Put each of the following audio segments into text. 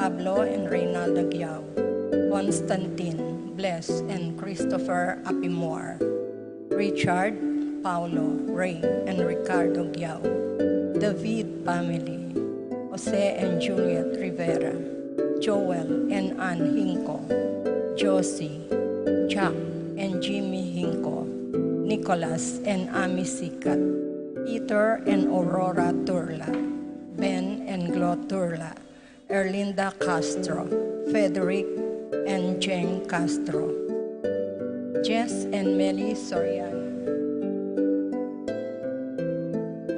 Pablo and Reynaldo Giao, Constantine, Bless, and Christopher Apimor, Richard, Paulo, Ray, and Ricardo Giao, David family, Jose and Juliet Rivera, Joel and Ann Hinco, Josie, Jack and Jimmy Hinco, Nicholas and Ami Sikat, Peter and Aurora Turla, Ben and Glo Turla, Erlinda Castro, Frederick and Jane Castro, Jess and Melly Soriano,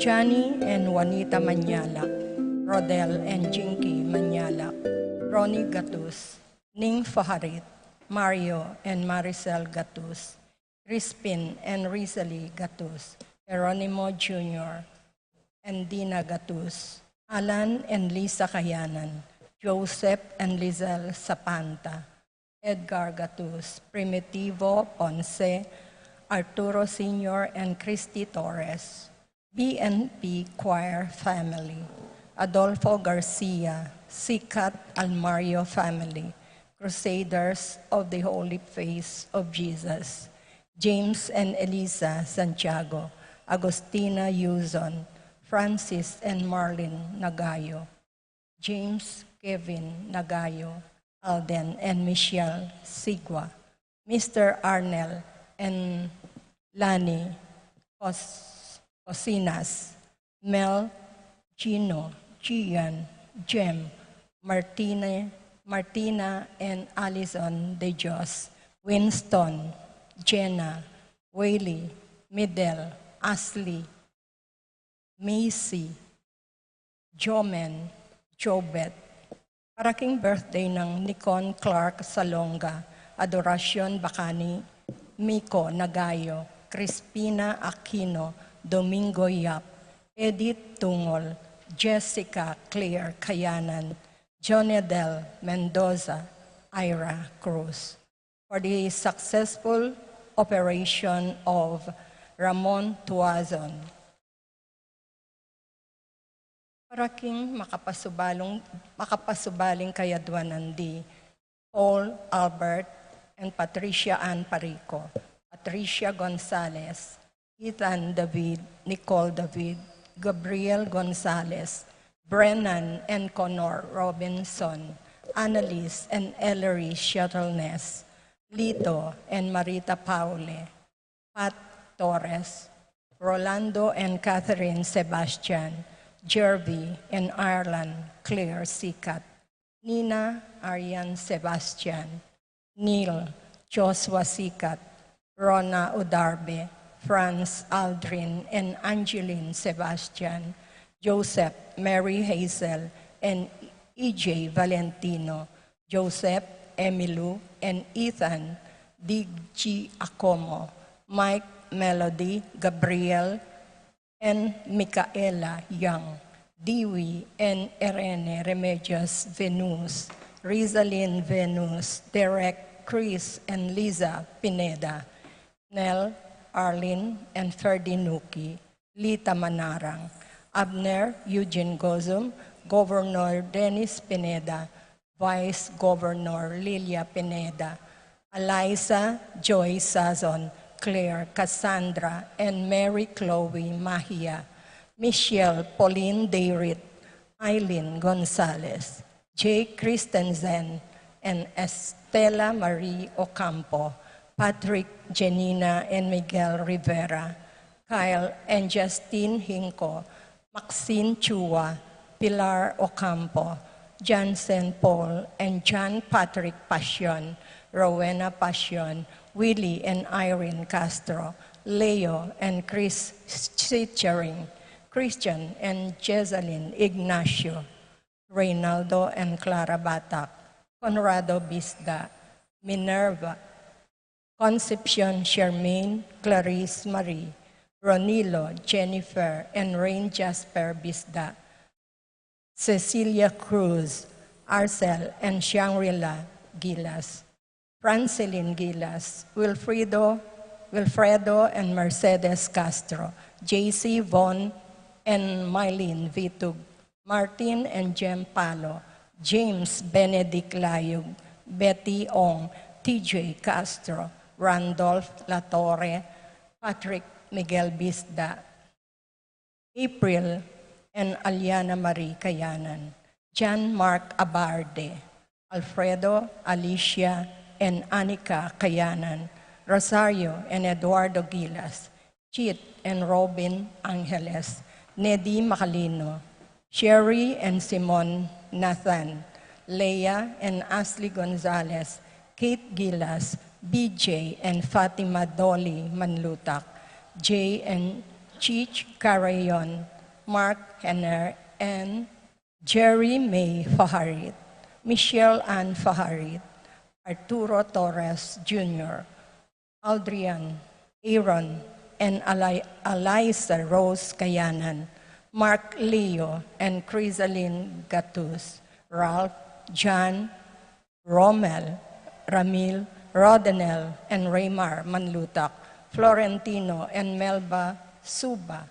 Johnny and Juanita Manyalak, Rodel and Jinky Manyalak, Ronnie Gatus, Ning Faharit, Mario and Maricel Gatus, Crispin and Rizali Gatus, Geronimo Jr. and Dina Gatus, Alan and Lisa Kayanan, Joseph and Lizelle Sapanta, Edgar Gatus, Primitivo Ponce, Arturo Sr. and Christy Torres, BNP Choir Family, Adolfo Garcia, Sikat Almario Family, Crusaders of the Holy Face of Jesus, James and Elisa Santiago, Agostina Yuzon, Francis and Marlene Nagayo, James Kevin Nagayo, Alden and Michelle Sigua, Mr. Arnel and Lani Cosinas, Mel, Gino, Gian, Jem, Martina and Alison De Dios, Winston, Jenna, Whaley, Midel, Ashley, Macy, Jomen, Jobet. Paraking birthday ng Nikon Clark Salonga, Adoracion Bacani, Miko Nagayo, Crispina Aquino, Domingo Yap, Edith Tungol, Jessica Claire Kayanan, Jonedel Mendoza, Ira Cruz. For the successful operation of Ramon Tuazon. Paraking makapasubaling kayadwanan di Paul Albert and Patricia Ann Parico, Patricia Gonzalez, Ethan David, Nicole David, Gabriel Gonzalez, Brennan and Connor Robinson, Annalise and Ellery Shuttleness, Lito and Marita Paule, Pat Torres, Rolando and Catherine Sebastian, Jervy and Ireland Claire Sikat, Nina Arian Sebastian, Neil Joshua Sikat, Rona Udarbe, Franz Aldrin and Angeline Sebastian, Joseph Mary Hazel and EJ Valentino, Joseph Emilu and Ethan Diggi Acomo, Mike Melody, Gabriel and Micaela Young, Dewey and Irene Remedios Venus, Rizalyn Venus, Derek, Chris and Liza Pineda, Nell, Arlene and Ferdy Nuki, Lita Manarang, Abner Eugene Gozum, Governor Dennis Pineda, Vice Governor Lilia Pineda, Eliza Joy Sazon, Claire Cassandra and Mary Chloe Mahia, Michelle Pauline Dayrit, Eileen Gonzalez, Jay Christensen and Estela Marie Ocampo, Patrick Janina and Miguel Rivera, Kyle and Justine Hinco, Maxine Chua, Pilar Ocampo, Jansen Paul and John Patrick Passion, Rowena Passion, Willie and Irene Castro, Leo and Chris Chichering, Christian and Jesalyn Ignacio, Reynaldo and Clara Batak, Conrado Bisda, Minerva, Concepcion Charmaine, Clarice Marie, Ronilo, Jennifer, and Rain Jasper Bisda, Cecilia Cruz, Arcel, and Shangri-La Gilas, Franceline Gilas, Wilfredo and Mercedes Castro, JC Von and Mylene Vitug, Martin and Jem Palo, James Benedict Layug, Betty Ong, TJ Castro, Randolph Latorre, Patrick Miguel Bisda, April and Aliana Marie Kayanan, John Mark Abarde, Alfredo, Alicia, and Anika Kayanan, Rosario and Eduardo Gilas, Chit and Robin Angeles, Nedi Macalino, Sherry and Simon Nathan, Leah and Ashley Gonzalez, Kate Gilas, BJ and Fatima Dolly Manlutak, Jay and Chich Carayon, Mark Henner, and Jerry May Faharit, Michelle Ann Faharit, Arturo Torres Jr., Aldrian, Aaron, and Eliza Rose Kayanan, Mark Leo and Crisaline Gatus, Ralph, John, Rommel, Ramil, Rodenel, and Raymar Manlutak, Florentino and Melba Suba,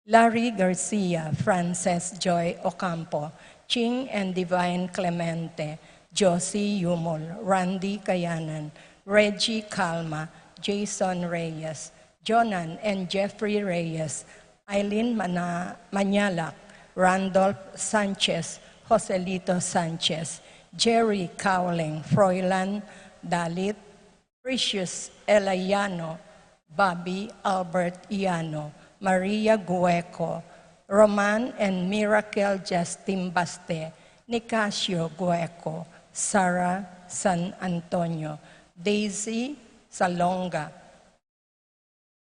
Larry Garcia, Frances Joy Ocampo, Ching and Divine Clemente, Josie Yumol, Randy Kayanan, Reggie Calma, Jason Reyes, Jonan and Jeffrey Reyes, Eileen Manyalak, Randolph Sanchez, Joselito Sanchez, Jerry Cowling, Froilan Dalit, Precious Elayano, Bobby Albert Iano, Maria Gueco, Roman and Miracle Justin Baste, Nicasio Gueco, Sarah San Antonio, Daisy Salonga,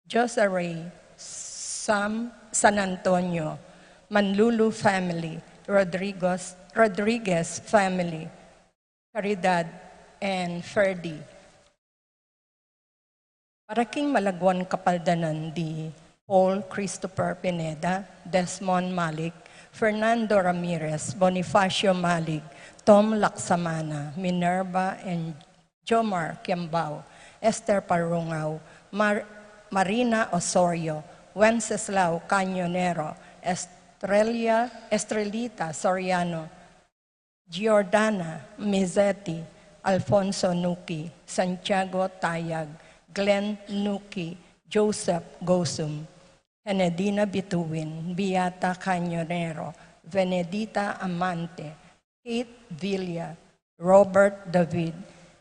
Josare Sam San Antonio, Manlulu family, Rodriguez family, Caridad and Ferdi. Paraking Malagwan Kapaldanan di Paul Christopher Pineda, Desmond Malik, Fernando Ramirez, Bonifacio Malik, Tom Laksamana, Minerva and Jomar Kiambao, Esther Parungaw, Marina Osorio, Wenceslao Cañonero, Estrelita Soriano, Giordana Mizetti, Alfonso Nuki, Santiago Tayag, Glenn Nuki, Joseph Gosum, Enedina Bituin, Beata Cañonero, Venedita Amante, Kate Villa, Robert David,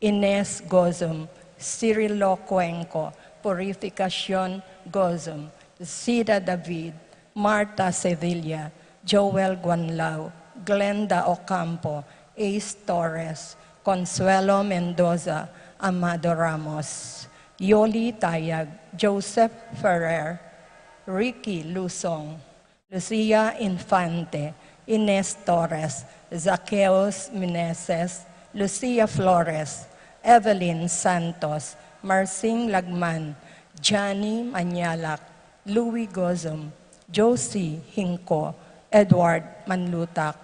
Ines Gozum, Cirilo Cuenco, Purificación Gozum, Sida David, Marta Sevilla, Joel Guanlao, Glenda Ocampo, Ace Torres, Consuelo Mendoza, Amado Ramos, Yoli Tayag, Joseph Ferrer, Ricky Lusong, Lucia Infante, Ines Torres, Zacchaeus Meneses, Lucia Flores, Evelyn Santos, Marcing Lagman, Johnny Manyalak, Louis Gozum, Josie Hinko, Edward Manlutak,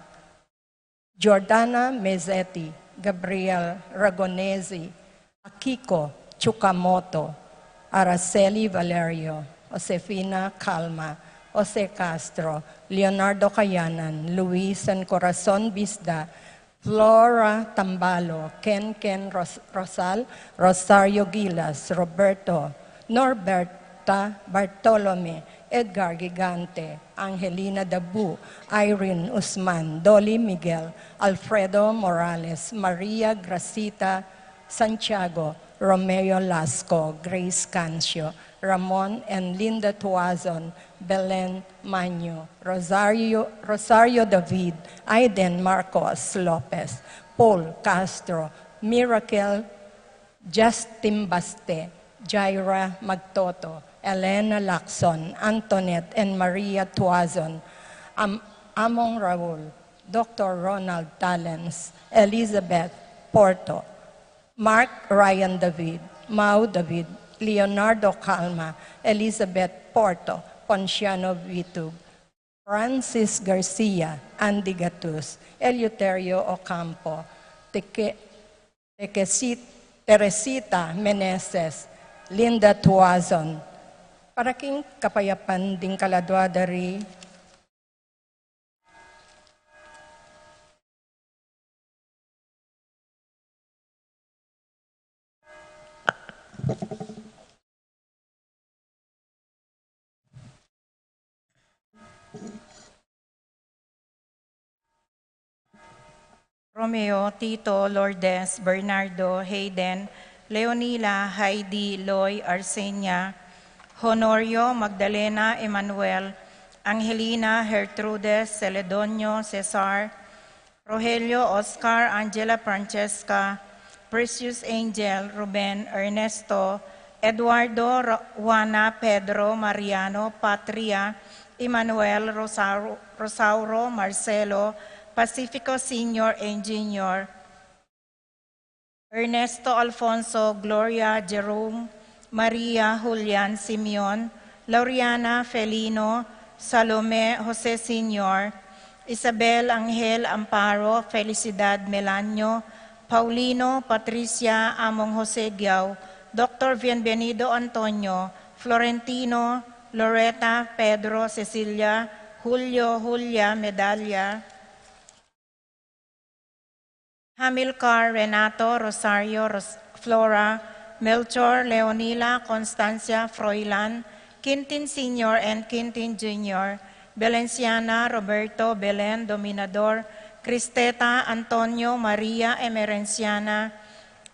Jordana Mezetti, Gabriel Ragonesi, Akiko Chukamoto, Araceli Valerio, Josefina Calma, Jose Castro, Leonardo Cayanan, Luis and Corazon Bisda, Flora Tambalo, Ken Rosal, Rosario Gilas, Roberto, Norberta Bartolome, Edgar Gigante, Angelina Dabu, Irene Usman, Dolly Miguel, Alfredo Morales, Maria Gracita Santiago, Romeo Lasco, Grace Cancio, Ramon and Linda Tuazon, Belen Manyo, Rosario David, Aiden Marcos Lopez, Paul Castro, Miracle Justin Baste, Jaira Magtoto, Elena Lacson, Antoinette and Maria Tuazon, Among Raul, Dr. Ronald Talens, Elizabeth Porto, Mark Ryan David, Mau David, Leonardo Calma, Elizabeth Porto, Ponciano Vitug, Francis Garcia, Andy Gatus, Eleuterio Ocampo, Teresita Meneses, Linda Tuazon, Paraking Kapayapan ding Kaladwa dari Romeo, Tito, Lourdes, Bernardo, Hayden, Leonila, Heidi, Loy, Arsenia, Honorio, Magdalena, Emmanuel, Angelina, Gertrudes, Celedonio, Cesar, Rogelio, Oscar, Angela, Francesca, Precious Angel, Ruben, Ernesto, Eduardo, Juana, Pedro, Mariano, Patria, Emmanuel, Rosauro, Marcelo, Pacifico Senior and Junior, Ernesto, Alfonso, Gloria, Jerome, Maria, Julian, Simeon, Lauriana, Felino, Salome, Jose Senior, Isabel, Angel, Amparo, Felicidad, Melanio, Paulino, Patricia, Among Jose Giao, Dr. Bienvenido Antonio, Florentino, Loretta, Pedro, Cecilia, Julio, Julia, Medalla, Hamilcar, Renato, Rosario, Flora, Melchor, Leonila, Constancia, Froilan, Quintin Sr. and Quintin Jr., Belenciana, Roberto, Belen, Dominador, Cristeta, Antonio, Maria, Emerenciana,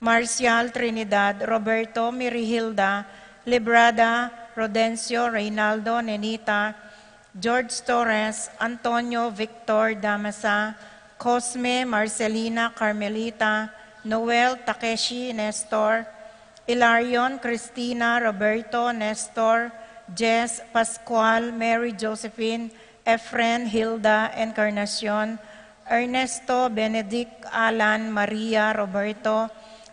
Marcial, Trinidad, Roberto, Mirihilda, Librada, Rodencio, Reynaldo, Nenita, George Torres, Antonio, Victor, Damasa, Cosme, Marcelina, Carmelita, Noel, Takeshi, Nestor, Ilarion, Cristina, Roberto, Nestor, Jess, Pascual, Mary Josephine, Efren, Hilda, Encarnacion, Ernesto, Benedict, Alan, Maria, Roberto,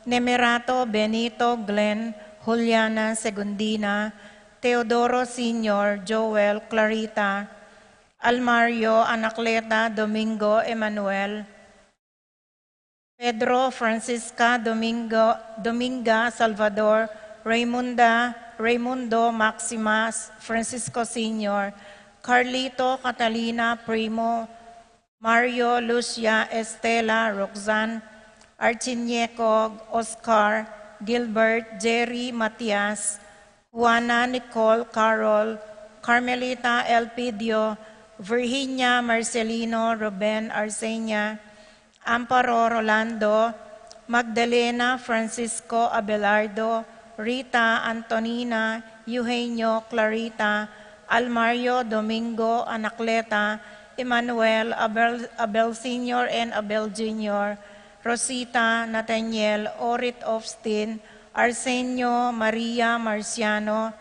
Nemerato, Benito, Glenn, Juliana, Segundina, Teodoro Sr., Joel, Clarita, Almario, Anacleta, Domingo, Emmanuel, Pedro, Francisca, Dominga, Salvador, Raimundo, Maximas, Francisco Sr., Carlito, Catalina, Primo, Mario, Lucia, Estela, Roxanne, Archinieco, Oscar, Gilbert, Jerry, Matias, Juana, Nicole, Carol, Carmelita, Elpidio, Virginia, Marcelino, Ruben, Arsenia, Amparo, Rolando, Magdalena, Francisco, Abelardo, Rita, Antonina, Eugenio, Clarita, Almario, Domingo, Anacleta, Emmanuel, Abel Sr. and Abel Jr., Rosita, Nathaniel, Orit Ofstin, Arsenio, Maria, Marciano,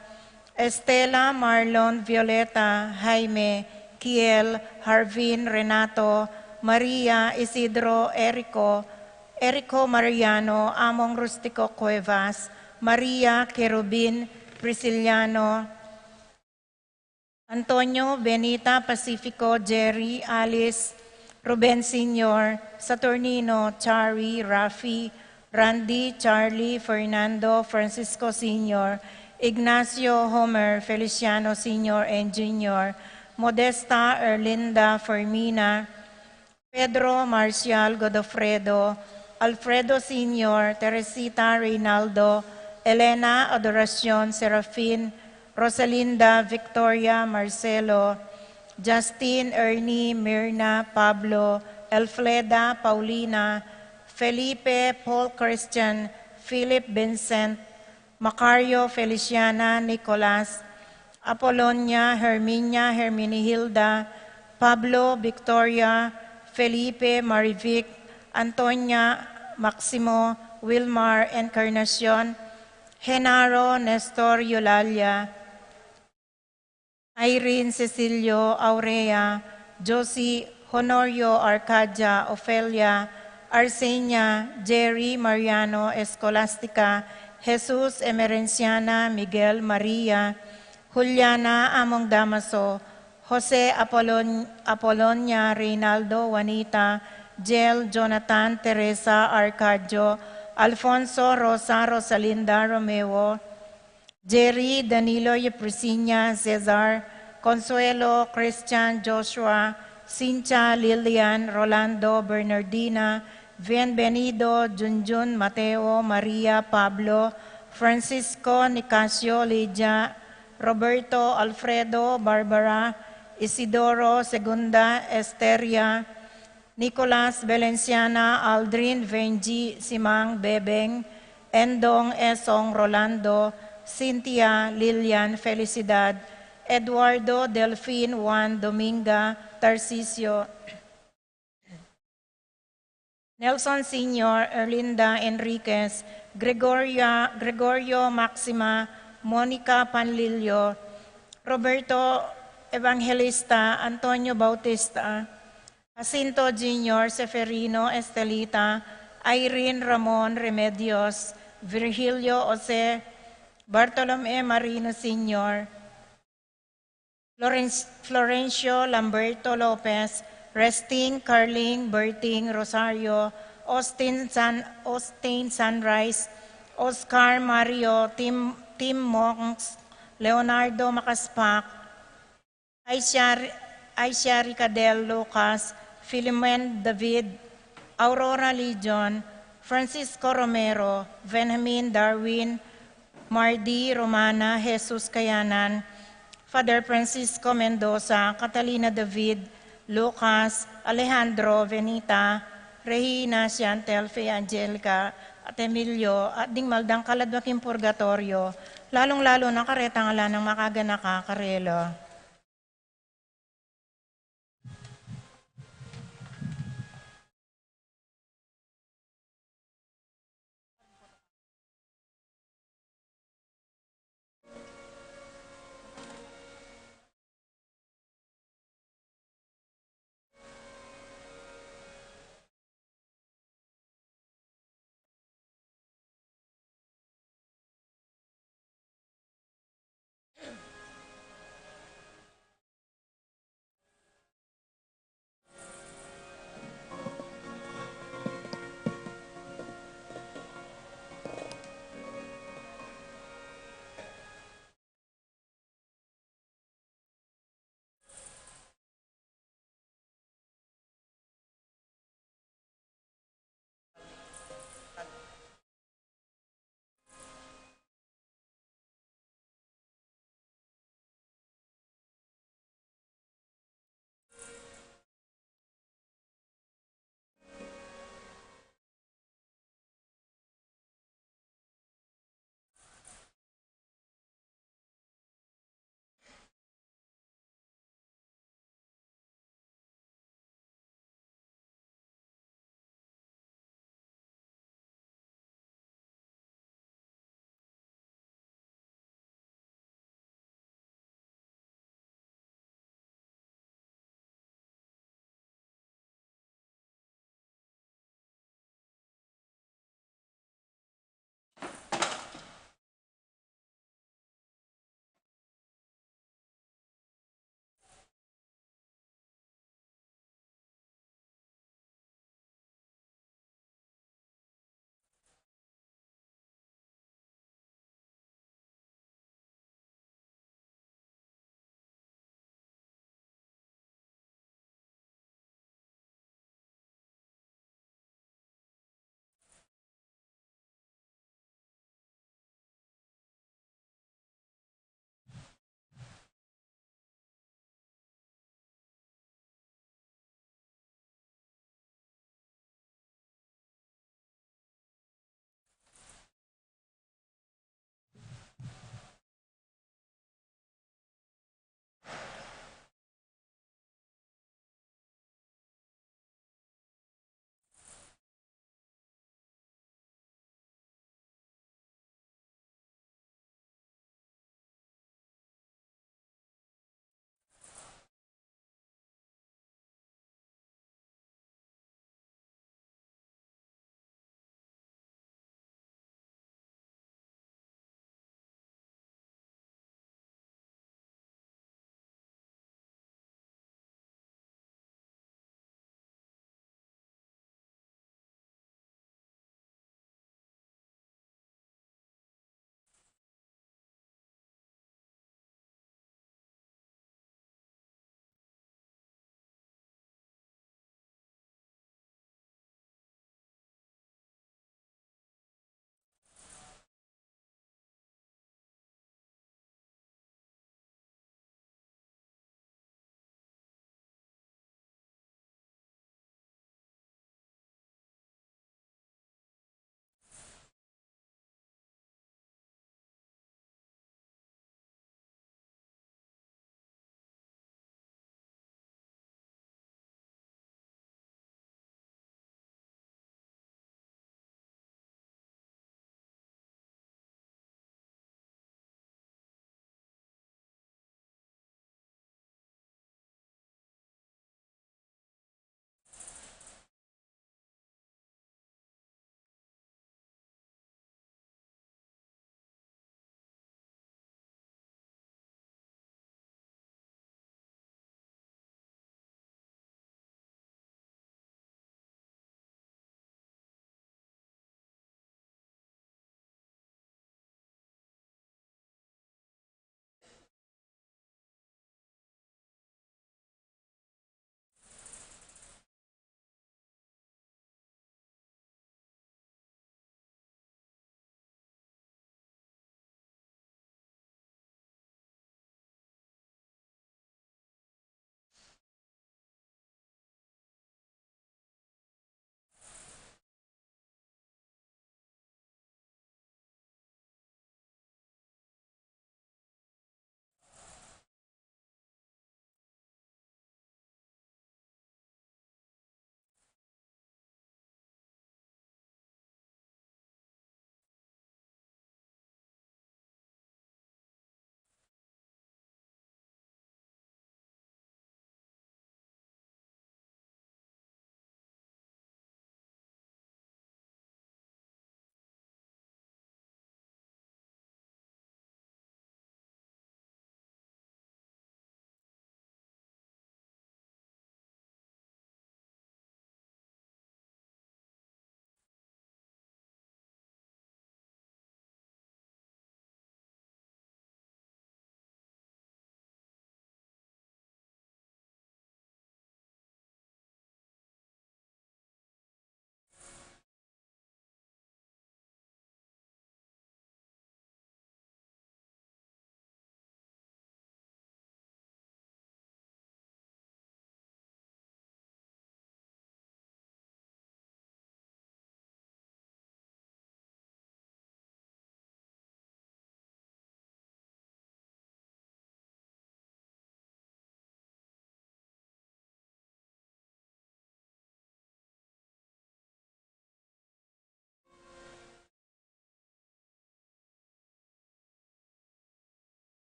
Estela, Marlon, Violeta, Jaime, Kiel, Harvin, Renato, Maria, Isidro, Erico Mariano, Among Rustico Cuevas, Maria, Kerubin, Prisciliano, Antonio, Benita, Pacifico, Jerry, Alice, Ruben Sr., Saturnino, Chari, Rafi, Randy, Charlie, Fernando, Francisco Sr., Ignacio, Homer, Feliciano Sr. and Jr., Modesta, Erlinda, Fermina, Pedro, Marcial, Godofredo, Alfredo Sr., Teresita, Reynaldo, Elena, Adoracion, Serafin, Rosalinda, Victoria, Marcelo, Justin, Ernie, Mirna, Pablo, Elfleda, Paulina, Felipe, Paul Christian, Philip Vincent, Macario, Feliciana, Nicolas, Apolonia, Herminia, Herminihilda, Pablo, Victoria, Felipe, Marivic, Antonia, Maximo, Wilmar, Encarnacion, Genaro, Nestor, Eulalia, Irene, Cecilio, Aurea, Josie, Honorio, Arcadia, Ofelia, Arsenia, Jerry, Mariano, Escolastica, Jesus, Emerenciana, Miguel, Maria, Juliana, Among Damaso, Jose, Apolonia, Reynaldo, Juanita, Jel, Jonathan, Teresa, Arcadio, Alfonso, Rosa, Rosalinda, Romeo, Jerry, Danilo, Yepresinia, Cesar, Consuelo, Christian, Joshua, Cincha, Lilian, Rolando, Bernardina, Bienvenido, Junjun, Mateo, Maria, Pablo, Francisco, Nicasio, Lydia, Roberto, Alfredo, Barbara, Isidoro, Segunda, Esteria, Nicolas Valenciana, Aldrin Vengi Simang Bebeng, Endong Esong Rolando, Cynthia Lilian Felicidad, Eduardo Delfin Juan Dominga Tarcisio, Nelson Sr., Erlinda Enriquez, Gregorio Maxima, Monica Panlilio, Roberto Evangelista, Antonio Bautista, Jacinto Jr., Seferino Estelita, Irene Ramon Remedios, Virgilio Jose, Bartolome Marino Sr., Florencio Lamberto Lopez, Resting Carling Berting Rosario, Austin Sunrise, Oscar Mario, Tim Monks, Leonardo Macaspac, Aisha Ricadel Lucas, Philomen David, Aurora Legion, Francisco Romero, Benjamin Darwin, Mardi Romana, Jesus Kayanan, Father Francisco Mendoza, Catalina David, Lucas, Alejandro Venita, Regina Chantel Fe Angelica, at Emilio, at ding maldang kaladwaking purgatorio, lalong-lalo na karetang ala ng makaganaka karelo.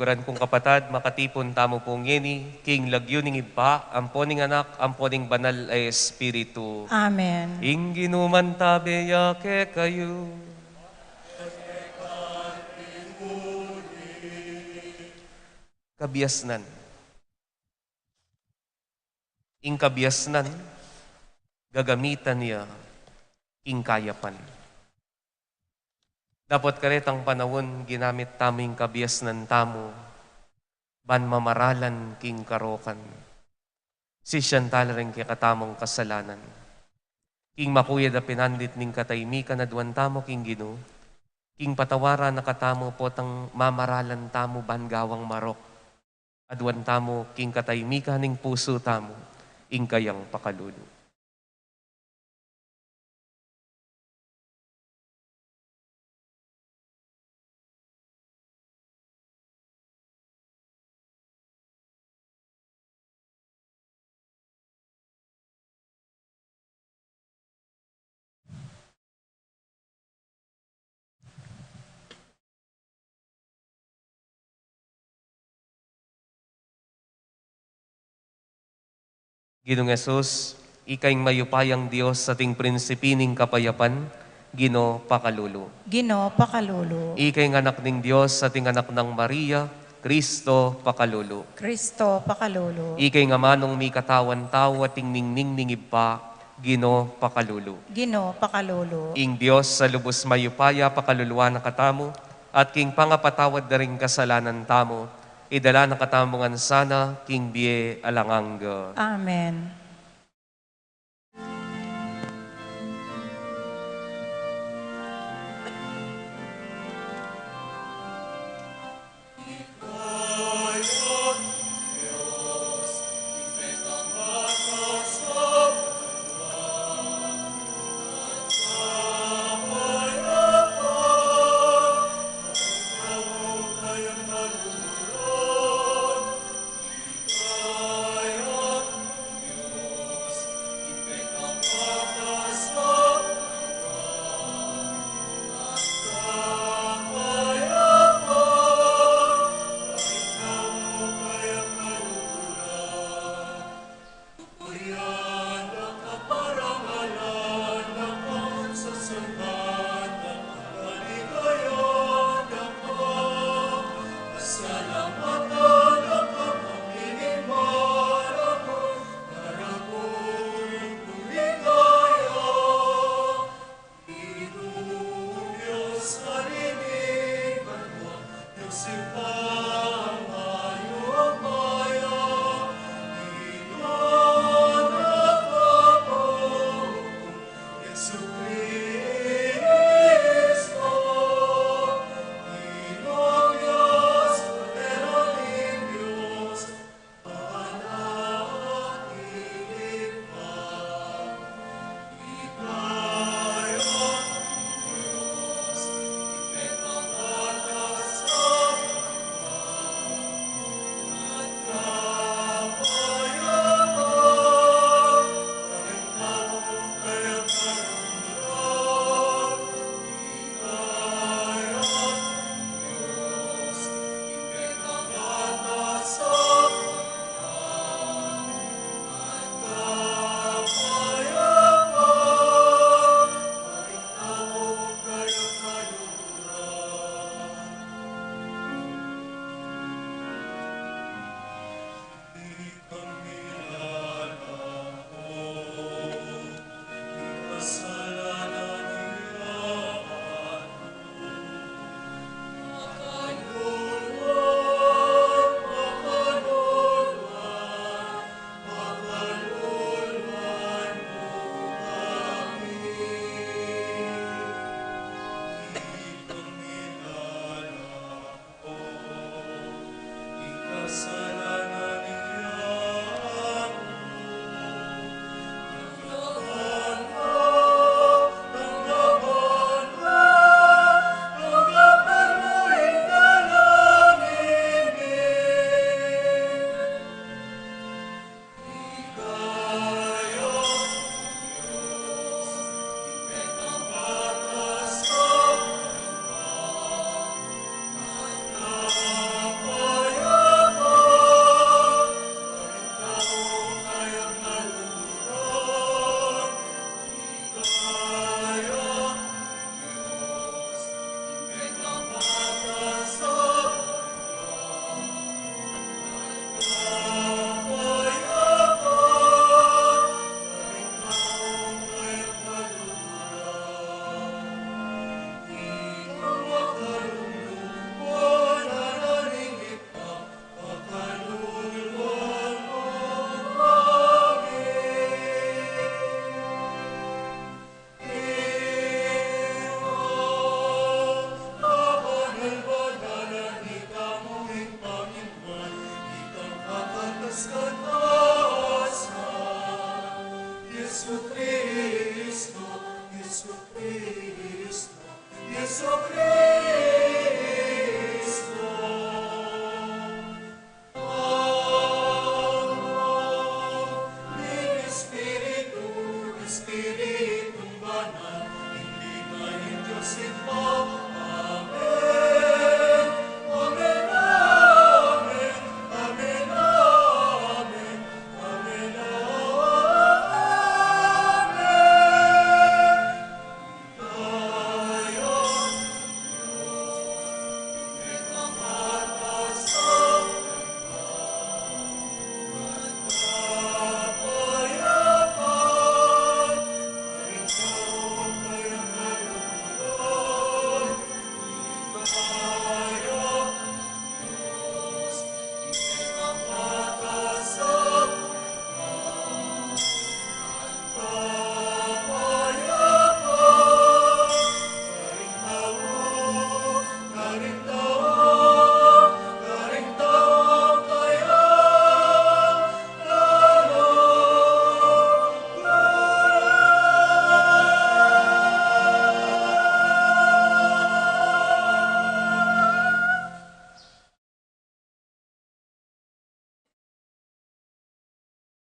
guran kong kapatad, makatipon tamo pong yeni, king lagyuning iba, amponing anak, amponing banal ay espiritu. Amen. Ing ginuman tabeya ke kayo. Kabiasnan. Ing kabiasnan, gagamitan niya ing kayapan. Dapat karetang panawon ginamit taming kabiasnan tamo, ban mamaralan king karokan. Sisyan talaring kikatamong kasalanan. King makuya da pinandit ning kataymikan na duwan tamo king Gino, king patawara na katamo potang mamaralan tamo ban gawang marok. Aduan tamo king kataymikan ning puso tamo, ing kayang pakalulu. Ginong Yesus, ikaing mayupayang Diyos sa ting prinsipining kapayapan, Gino pakalulu. Gino pakalulu. Ikaing anak ning Diyos sa ting anak ng Maria, Kristo pakalulu. Kristo pakalulu. Ikaing amanong mi katawan tao at ting ningning ningibpa, Gino pakalulu. Gino pakalulu. Ing Diyos sa lubos mayupaya pakaluluwa na katamo, at king pangapatawad na ring kasalanan tamo, idala na katamungan sana, king biye alangangga. Amen.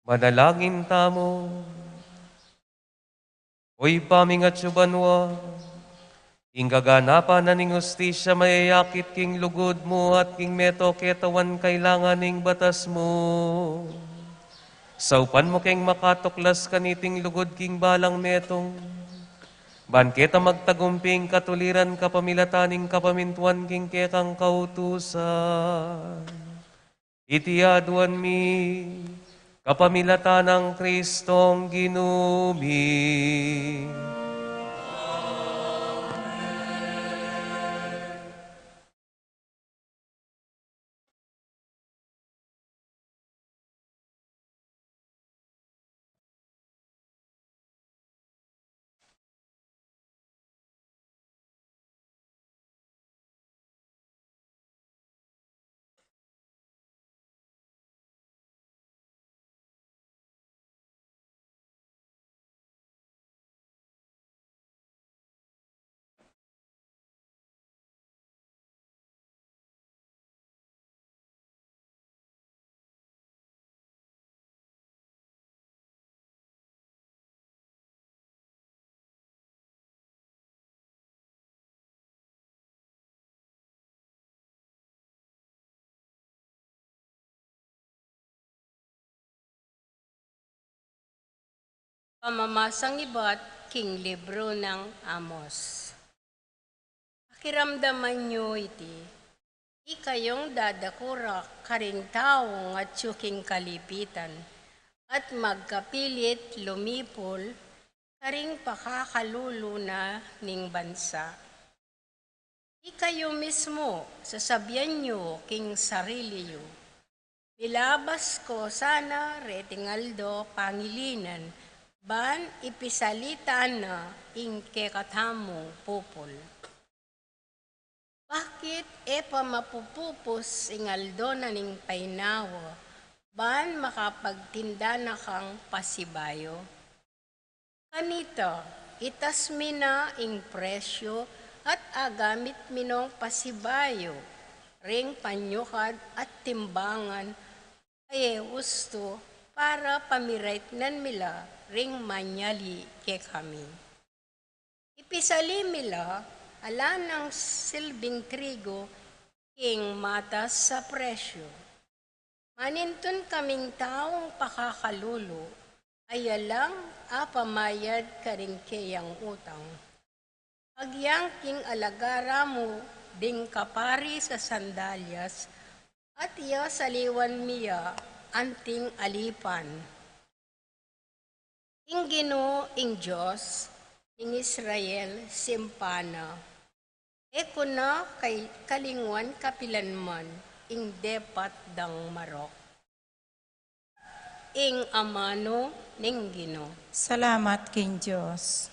Manalangin tamo, oy pamingat banwa, ingaganapan na ning hustisya mayayakit king lugod mo at king meto ketawan kailangan ning batas mo. Saupan mo keng makatuklas kaniting lugod king balang metong, banketa magtagumping katuliran kapamilataning kapamintuan king kekang kautusan. Itiaduan mi, kapamilatan ng Kristong ginumi. Pamamasang iba't king libro ng Amos. Pakiramdaman nyo iti, ikayong dadakura karing taong at tsuking kalipitan, at magkapilit lumipol karing pakakaluluna ning bansa. Ikayo mismo, sasabihan nyo king sarili yo, bilabas ko sana retingaldo pangilinan, ban ipisalitaan na ingke katamong pupol. Bakit mapupupos ingaldo na ning painawa, ban makapagtinda na kang pasibayo? Kanito, itas mina ing presyo at agamit minong pasibayo, ring panyukad at timbangan, ay gusto para pamirait nan mila ring manyali ke kami. Ipisali mila, ala ng silbing trigo, king matas sa presyo. Manintun kaming taong pakakalulo, ay alang apamayad karing keyang utang. Agyang king alagara mo, ding kapari sa sandalyas, at iya saliwan miya, anting alipan. Ing Ginoo ing Diyos, ing Israel simpana. Eko na kay kalingwan kapilanman, ing depat dang marok. Ing amano ning Ginoo. Salamat king Diyos.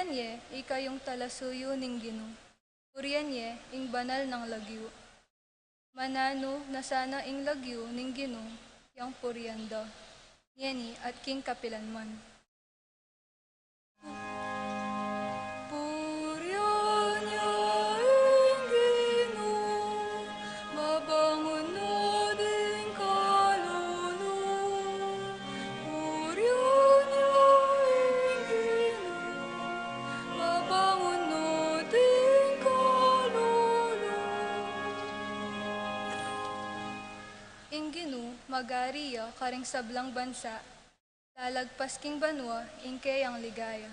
Purianye, ikayong talasuyo ning Gino. Purianye, ing banal ng lagyo. Manano na sana ing lagyo ning Gino, yang puryanda. Yeni at king kapilanman. Puryanya ing Gino, mabangon na ding kalulu. Puryanya ing Gino, mabangon na ding kalulu. Ing Gino, magariya karing sablang bansa, lalagpas king banwa, ing kayang ligaya.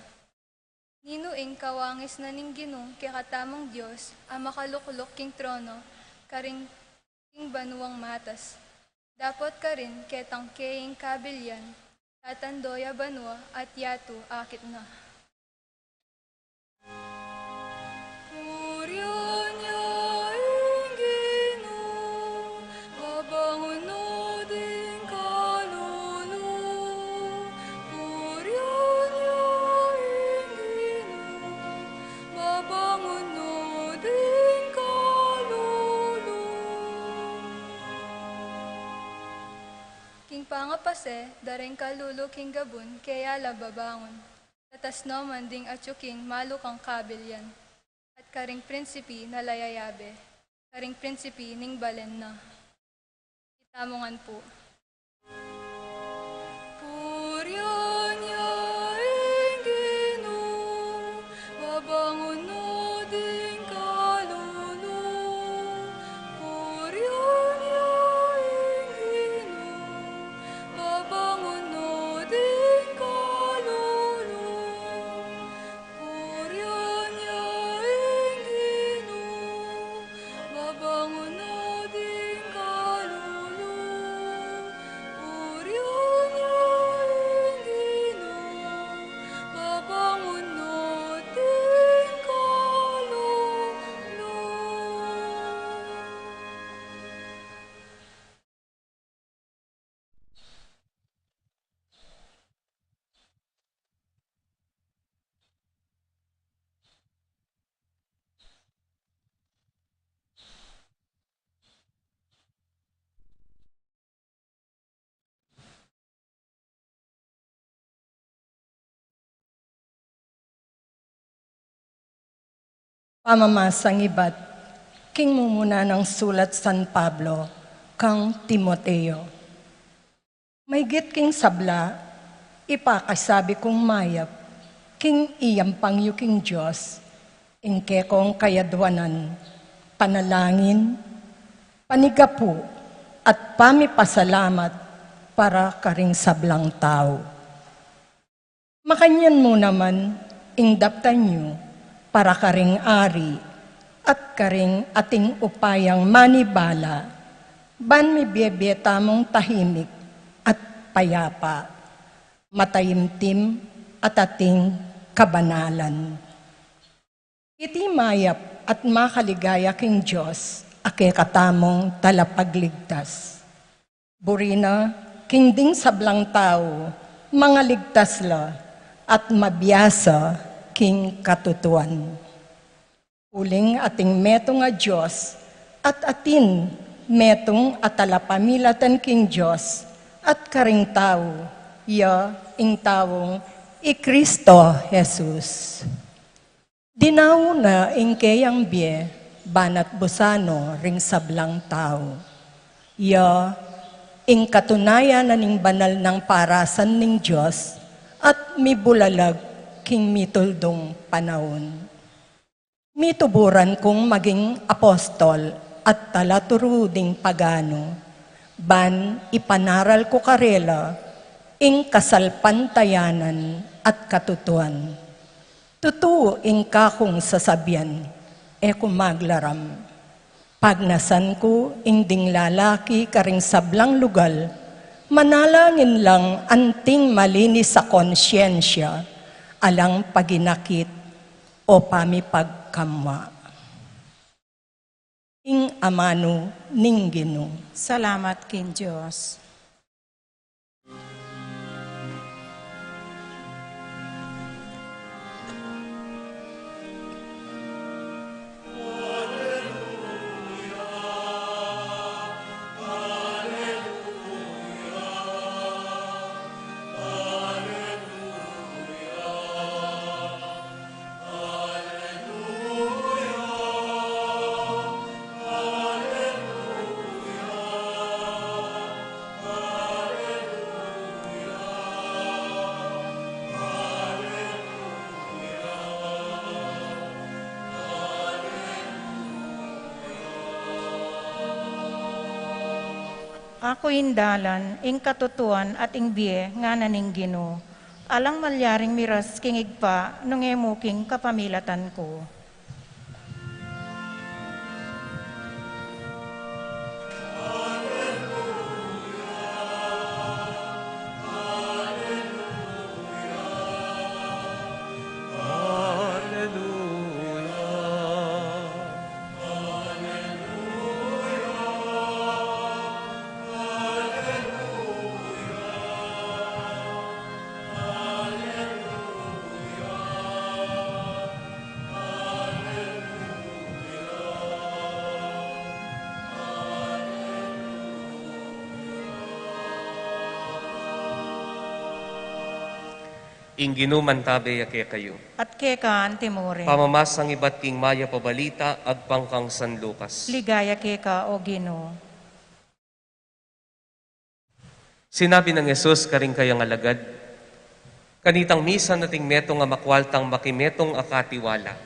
Nino ing kawangis na ning Ginong katamang Diyos, ang makaluklok king trono, karing king banuang matas. Dapat ka rin ketang kaying kabilyan, tatandoya banwa at yato akit na. Puryanya ing Ginoo, mabangon na ding kalulu. Puryanya ing Ginoo, mabangon na ding kalulu. King pangapase, dareng kalulu king gabun, kaya lababangon. Tatas naman ding atsuking malukang kabilyan. At karing prinsipi na layayabe, karing prinsipi ning balen na. Itamongan po. Puryanya ing Ginoo, mabangon na ding kalulu. Puryanya ing Ginoo, mabangon na ding kalulu. Puryanya ing Ginoo, mabangon na ding kalulu. Puryanya ing Ginoo, mabangon na ding kalulu. Pamamasang iba't king mumuna ng sulat San Pablo kang Timoteo. Maygit king sabla, ipakasabi kong mayap, king iyampang yu king Diyos, ingke kong kayadwanan, panalangin, panigapu, at pamipasalamat para karing sablang tao. Makanyan mo naman, ingdaptan nyo, para karing ari, at karing ating upayang manibala, ban mi biyebeta mong tahimik at payapa, matayimtim at ating kabanalan. Iti mayap at makaligaya king Diyos, ake katamong talapagligtas. Burina, king ding sablang tao, mga ligtas la, at mabiyasa king katutuan. Uling ating metong nga Diyos, at atin metong atalapamilatan king Diyos, at karing tao, ya ing tawong Kristo Jesus. Dinaw na ing kayang bie, banat busano ring sablang tao. Ya ing katunayan na ning banal ng parasan ning Diyos, at mibulalag king mituldong panahon. Mituburan kong maging apostol at talaturuding pagano, ban ipanaral ko karela, ing kasalpantayanan at katutuan. Tutuo ing kakong sasabyan, kumaglaram. Pagnasan ko ing ding lalaki karing sablang lugal, manalangin lang anting malinis sa konsyensya, alang paginakit o pamipagkamwa. Ing amano ning Ginoo. Salamat king Diyos. Ako indalan, ing katutuan at ing biye nga naning Ginoo. Alang malyaring miras kingig pa, nung emuking kapamilatan ko. Ingginuman tabi ake kayo. At kekaan timore. Pamamasang iba't king maya pabalita, agpangkang San Lucas. Ligaya keka o Ginoo. Sinabi ng Yesus karing kayang alagad, kanitang misa nating metong nga makwaltang makimetong akatiwala.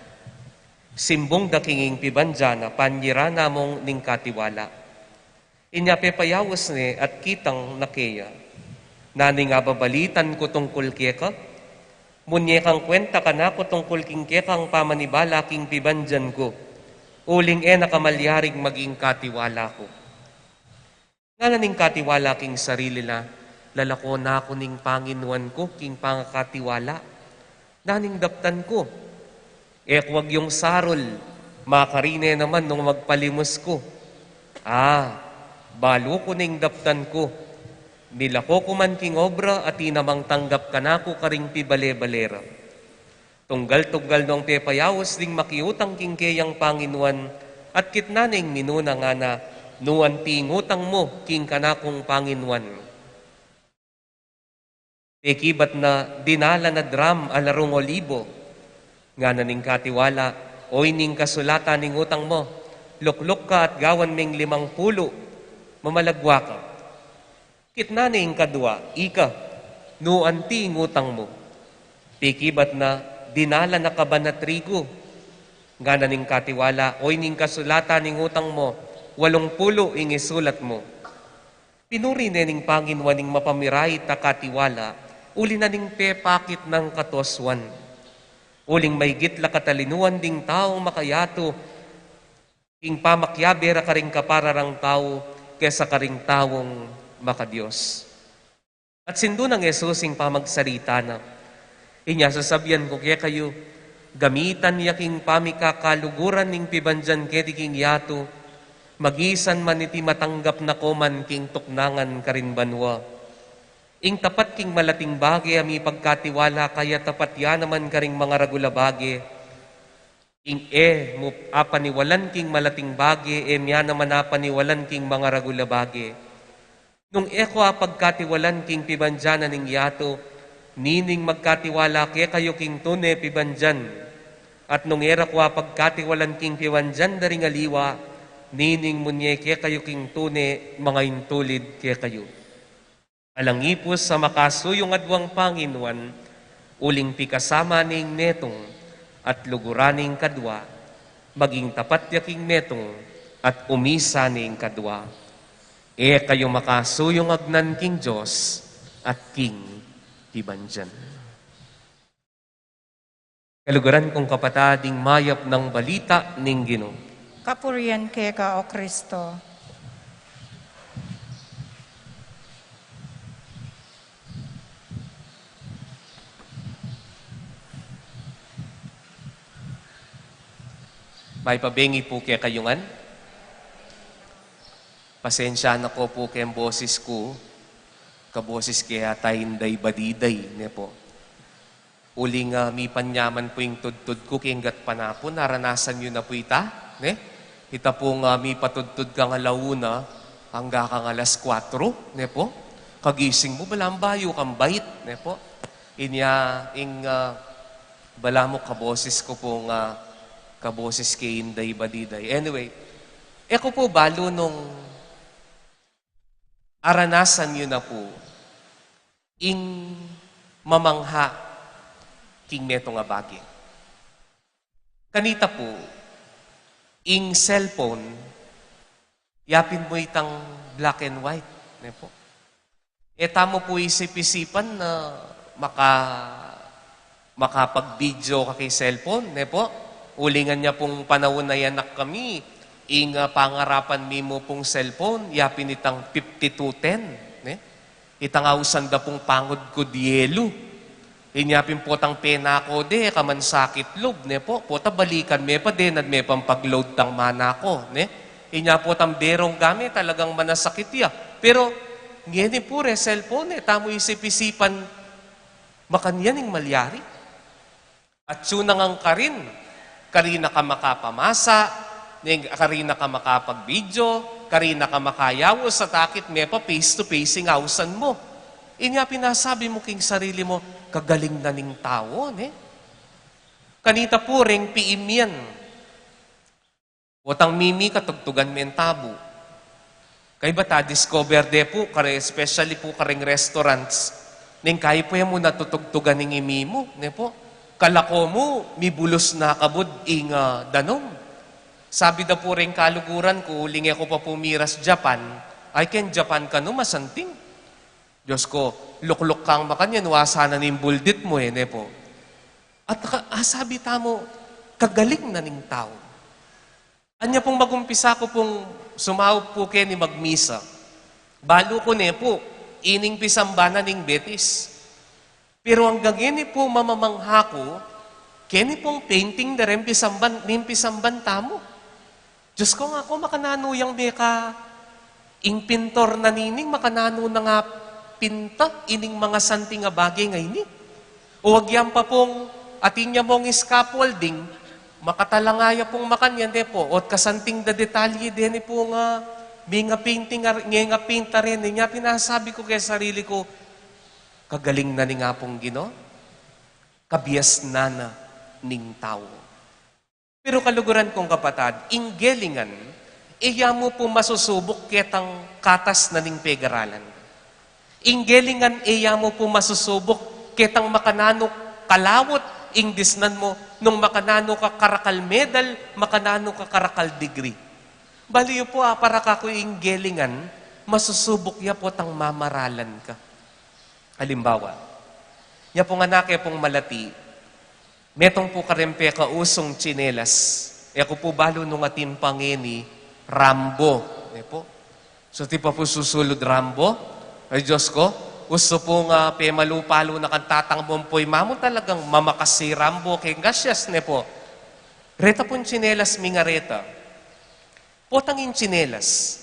Simbong dakinging pibanjana, panyira namong ning katiwala. Inya pepayawas ni at kitang nakeya. Nani nga babalitan ko tungkol keka, munye kang kwenta ka na ko tungkol king kekang pamanibala king pibanjan ko. Uling nakamalyaring maging katiwala ko. Nga ning katiwala king sarili na, lalako na ako ning Panginoon ko, king pangakatiwala. Naning daptan ko. Wag yung sarol, makarine naman nung magpalimos ko. Balo ko ning daptan ko. Milako ko man king obra at inamang tanggap ka na ko karing pibale-balera. Tunggal-tunggal nung pepayawos ding makiutang king kayang Panginoon at kitnaning minuna nga na nuan tingutang mo king kanakong Panginoon. Tekibat na dinala na dram alarong olibo nga na ning katiwala oy ning kasulata ning utang mo lukluk ka at gawan ming 50 mamalagwa ka. Kitna ning kadwa, ika, nuan ti ngutang mo. Tikibat na dinala na kaban na trigo. Nga na ning katiwala, oy ning kasulata ning utang mo, 80 ing isulat mo. Pinuri na ning Panginoon ning mapamiray ta katiwala, uli na ning pepakit ng katoswan. Uling may gitla katalinuan ding tao makayato, ing pamakyabera karing kapararang tao, kesa karing tawong makadiyos. At sindo ng Yesusing pamagsalita na, inya sasabihan ko kaya kayo, gamitan yaking pamikakaluguran ning pibanjan keti king yato, magisan man iti matanggap na koman king tuknangan karin banwa. Ing tapat king malating bagi ami pagkatiwala kaya tapat ya naman karing mga ragula bagi. Ing mo apaniwalan king malating bagi, miya naman apaniwalan king mga ragula bagi. Nung eko pagkatiwalan king pibanjana ning yato, nining magkatiwala ke kayo king tune pibanjan. At nung era ko pagkatiwalan king pibanjan daring aliwa, nining munye ke kayo king tune mga intulid ke kayo. Alangipos sa makasuyong adwang Panginoon, uling pikasama ning netong at luguraning kadwa, maging tapat yaking netong at umisa ning kadwa. Kayo makasuyong agnan king Diyos at king pibanjan. Kaluguran kong kapatading mayap ng balita ning Ginoo. Kapurian keka o Kristo. May pabengi po kaya kayungan? Pasensya na ko po kayang boses ko, kaboses kaya tainday badiday, ne po. Uling mi panyaman po yung tudtud ko, kayang gat panapon, naranasan nyo na po ita, ne? Ita po nga mi patudtud kang alauna, hangga kang alas 4, ne po? Kagising mo, balambayo kang bait, ne po? Bala mo kaboses ko po nga, kaboses kay inday badiday. Anyway, eko po balo nung aranasan nyo na po ing mamangha king meto nga bagi. Kanita po, ing cellphone, yapin mo itang black and white. Ne po. Tamo po isip-isipan na makapag-video ka kay cellphone, ne po. Ulingan niya pong panahon na yanak kami, pangarapan mi mo pong cellphone, yapin itang 5210, ne? Itang ausan da pong pangod ko dielo. Inyapin po tang pena ko de, kaman sakit loob, ne po. Pota balikan me pa din at me pang pag-load tang mana ko, ne? Inya po tang berong gamit, talagang manasakit ya. Pero, ngayon po re, cellphone, tamo isip-isipan, makanyaning malyari. At sunang ang karin, karina ka makapamasa, karina ka makapag-video, karina ka makayaw sa takit me pa face-to-face ng ausan mo. Inya pinasabi mo king sarili mo, kagaling na ning tao, ne? Kanita po ring piim yan. Watang mimi katugtugan men tabo. Kay bata, discover de po, especially po karing restaurants, ning kaya po yan mo natutugtugan ng imi mo, ne po? Kalako mo, mibulos na kabud ing danom. Sabi da po rin kaluguran ko, lingi ko pa pumiras Japan, ay ken Japan ka no masanting. Diyos ko, lukluk kang makanya, nuwasa na ning buldit mo ne po. At sabi tamo, kagaling na ning tao. Anya pong magumpisa ko pong sumaw po ni magmisa. Balo ko ne po, ining pisambana ning betis. Pero hanggang ini po mamamangha ko, kini pong painting na rin pisamban tamo. Diyos ko nga ako, makananuyang beka, ing pintor na nining, makanano na nga pinta, ining mga santing nga bagay ngayon. O wag yan pa pong, atin niya mong scaffolding, makatalangaya pong makanyan de po, o kasanting da detalye din po nga, may nga painting, nga pinta rin, niya pinasabi ko kay sarili ko, kagaling na ni nga pong Gino, kabias na ning tao. Pero kaluguran kong kapatad, inggelingan, iya mo po masusubok ketang katas na ning pegaralan. Inggelingan, iya mo po masusubok ketang makanano kalawot, ingdisnan mo, nung makanano ka karakal medal, makanano ka karakal degree. Baliyo po para ka ko inggelingan, masusubok ya po tang mamaralan ka. Halimbawa, niya pong anak, pong malati, metong po karempe ka usong tsinelas, ako po balo nung atin pangini, Rambo. Po. So ti pa po susulod Rambo, ay Diyos ko, uso po nga malupalo na kantatang bompoy, mamo talagang mamakasi Rambo, kay gasyas ne po. Reta pong tsinelas mingareta, potang in tsinelas,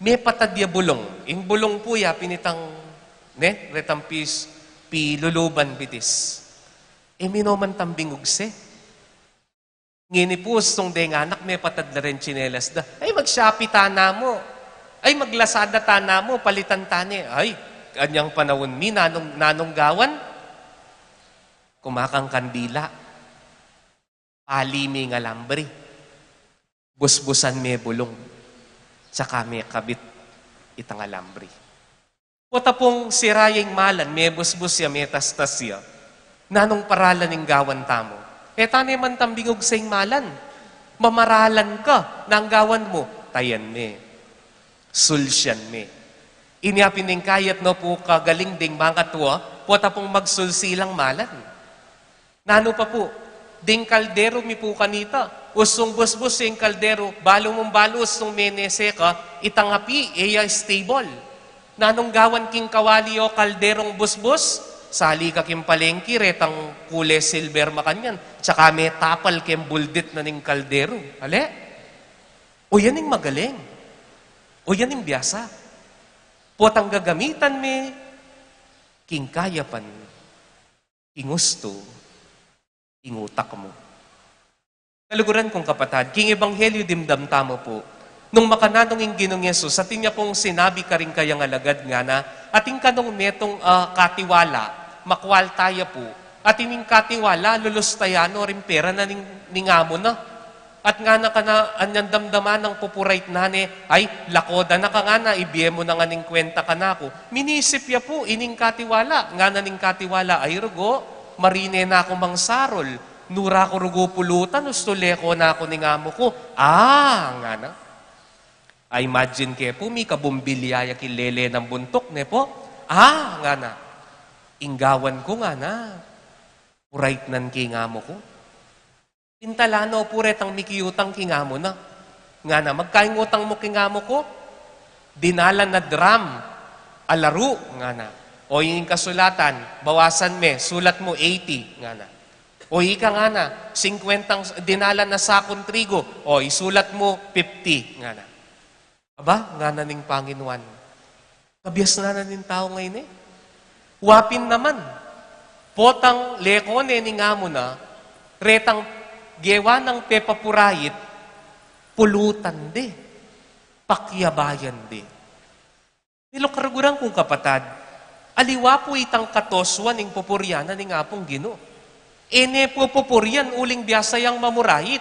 may patadya bulong, in bulong po ya, pinitang ne, retampis, piluluban bitis. Minoman tambingugse. Ngini po, sung de nga anak, may patad na rin tsinelas da. Ay, mag-shopee tana mo. Ay, maglasada tana mo, palitan tane. Ay, kanyang panahon mi, nanong gawan, kumakang kandila. Palimi nga lambri. Busbusan may bulong. Tsaka may kabit itang alambri. Pota pong sirayang malan, may busbus ya, may tastas ya. Nanong paralan ng gawan tamo. Tanay man tambingog sa malan. Mamaralan ka, nang gawan mo. Tayan me. Sulsyan me. Inyapin ng kayat no po kagaling ding mga tuwa, pota pong magsulsilang malan. Nano pa po, ding kaldero mi po kanita. Usong busbus yung kaldero, balo mong balo, usong menese ka, itangapi, iya stable. Nanong gawan king kawali o kalderong busbus, sali ka kim palengki, retang kule silver makanyan, tsaka may tapal kim buldit na ning kaldero. Ale? O yan ning magaling. O yan ning biyasa. Potang gagamitan me, king kayapan, king gusto, king utak mo. Kaluguran kong kapatad, king ebanghelyo dimdam tamo po, nung makananong yung Ginong Yesus, atin niya pong sinabi ka rin kayang alagad nga na, ating kanong metong katiwala, makwal tayo po, ating ning katiwala, lulustayano rin pera na ningamo na. At nga na ka na, anyan damdaman ng pupurait na ni, ay, lakoda na ka nga na, ibiye mo na nga ning kwenta ka na ako. Minisip ya po, ining katiwala, nga na ning katiwala, ay rugo, marine na ako mangsarol, nura ko rugo pulutan, ustuleko na ako ningamo ko. Nga na. Imagine kaya po, mi kabumbilyaya kilele ng buntok, ne po? Nga na. Inggawan ko nga na. Purait nan kingamo ko. Pintalano puret ang mikiyutang kingamo na. Nga na, magkaingutang mo kingamo ko? Dinalan na drum. Alaro, nga na. O yung kasulatan, bawasan me, sulat mo 80, nga na. O ika nga na, 50 dinalan na sakong trigo, o isulat mo 50, nga na. Aba, nga na ning Panginoon. Kabiyas na ning tao ngayon eh. Wapin naman. Potang lekone ni nga mo na, retang gewa ng pepapurayit, pulutan de. Pakyabayan de. Nilo karagurang kong kapatad, aliwa po itang katoswan ng pupuryanan ng apong Ginoo. Ene po pupuryan uling biyasayang mamurayit.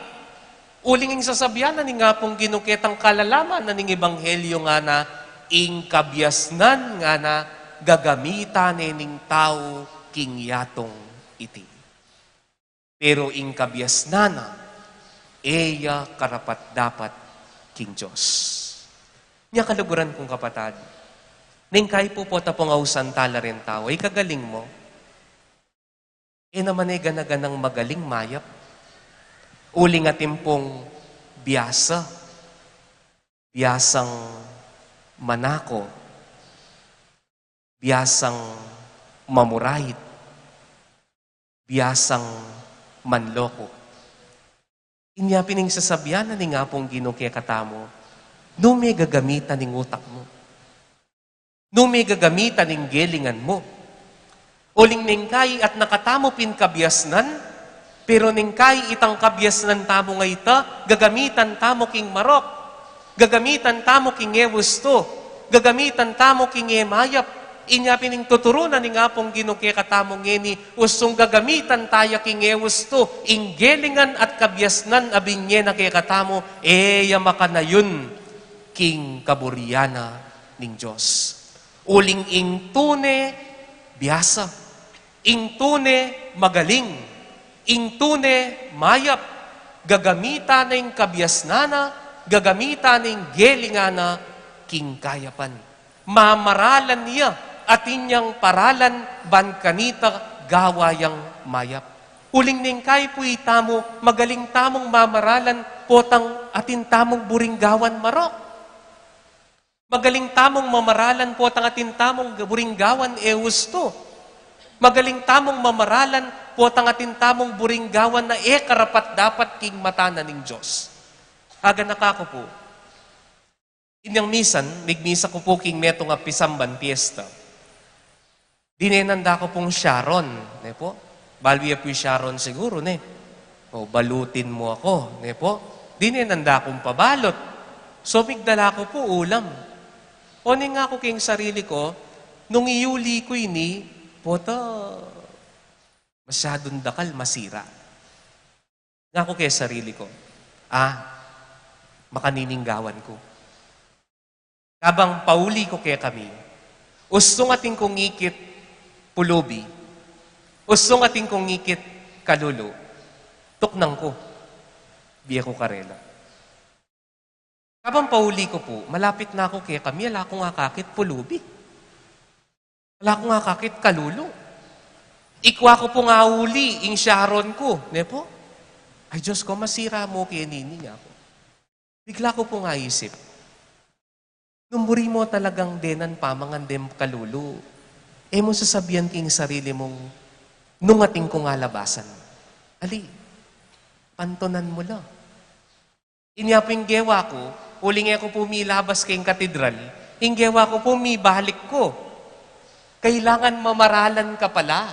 Uling ang sasabyanan ng apong Ginoo ketang kalalaman na ng ebanghelyo nga na ingkabyasnan nga na gagamitan ning tao king yatong iti. Pero ingkabyasnan na eya karapat dapat king Diyos. Nya kaluguran kong kapatad, ning kay po tapong ausan tala rin tao, ay kagaling mo. Naman ay ganaganang magaling mayap. Uling atin pong biyasa. Biyasang manako. Biyasang mamurahit. Biyasang manloko. Inya pining sasabyanan ni nga pong Ginoo kaya katamo, no may gagamitan ng utak mo. No may gagamitan ng gelingan mo. Uling ningkay at nakatamo pin kabyasnan, pero ningkay itang kabyasnan tamo nga ita, gagamitan tamo king marok, gagamitan tamo king ewusto, gagamitan tamo king emayap, inya pining tuturunan ni nga pong Ginoo kaya katamo ngeni, usong gagamitan tayo king ewusto, inggelingan at kabyasnan abinye na kaya katamo, makanayon king kaburyana ning Diyos. Uling ingtune, biyasa. Ingtune, magaling. Ingtune, mayap. Gagamita ng kabyasnana, gagamita ng gelingana, king kayapan. Mamaralan niya, at inyang paralan, ban kanita, gawayang mayap. Uling ning kay po itamo, magaling tamong mamaralan, potang atin tamong buringgawan marok. Magaling tamong mamaralan po at ang atin tamong buringgawan ewusto. Magaling tamong mamaralan po at ang atin tamong buringgawan na karapat dapat king matana ning Diyos. Aga nakako po. Inyang misan, migmisa ko po king meto nga pisamban fiesta. Dinenanda ko pong Sharon. Ne po? Balwiya po Sharon siguro, ne? O balutin mo ako, ne po? Dinenanda kong pabalot. So migdala ko po ulam. O nga ako king sarili ko, nung iuli ko ini, pota, masyadong dakal, masira. Nga ako kay sarili ko, makanininggawan ko. Kabang pauli ko kaya kami, ustong ating kong ngikit pulubi, ustong ating kong ngikit kalulo, tuknang ko, biya ko karela. Kabang pauli ko po, malapit na ako kaya kami, ala ko nga kakit pulubi. Ala ko nga kakit kalulo. Ikwa ko po nga uli, ing Sharon ko. Ne po? Ay Diyos ko, masira mo kaya nini niya ako. Bigla ko po nga isip. Numburi mo talagang denan pamangan dem kalulo. Mo sasabihan king sarili mong nungating ko nga labasan. Ali, pantonan mo lang. Inyaping gewa ko, uling ko pumilabas kayong katedral, inggewa ko pumibalik ko. Kailangan mamaralan ka pala.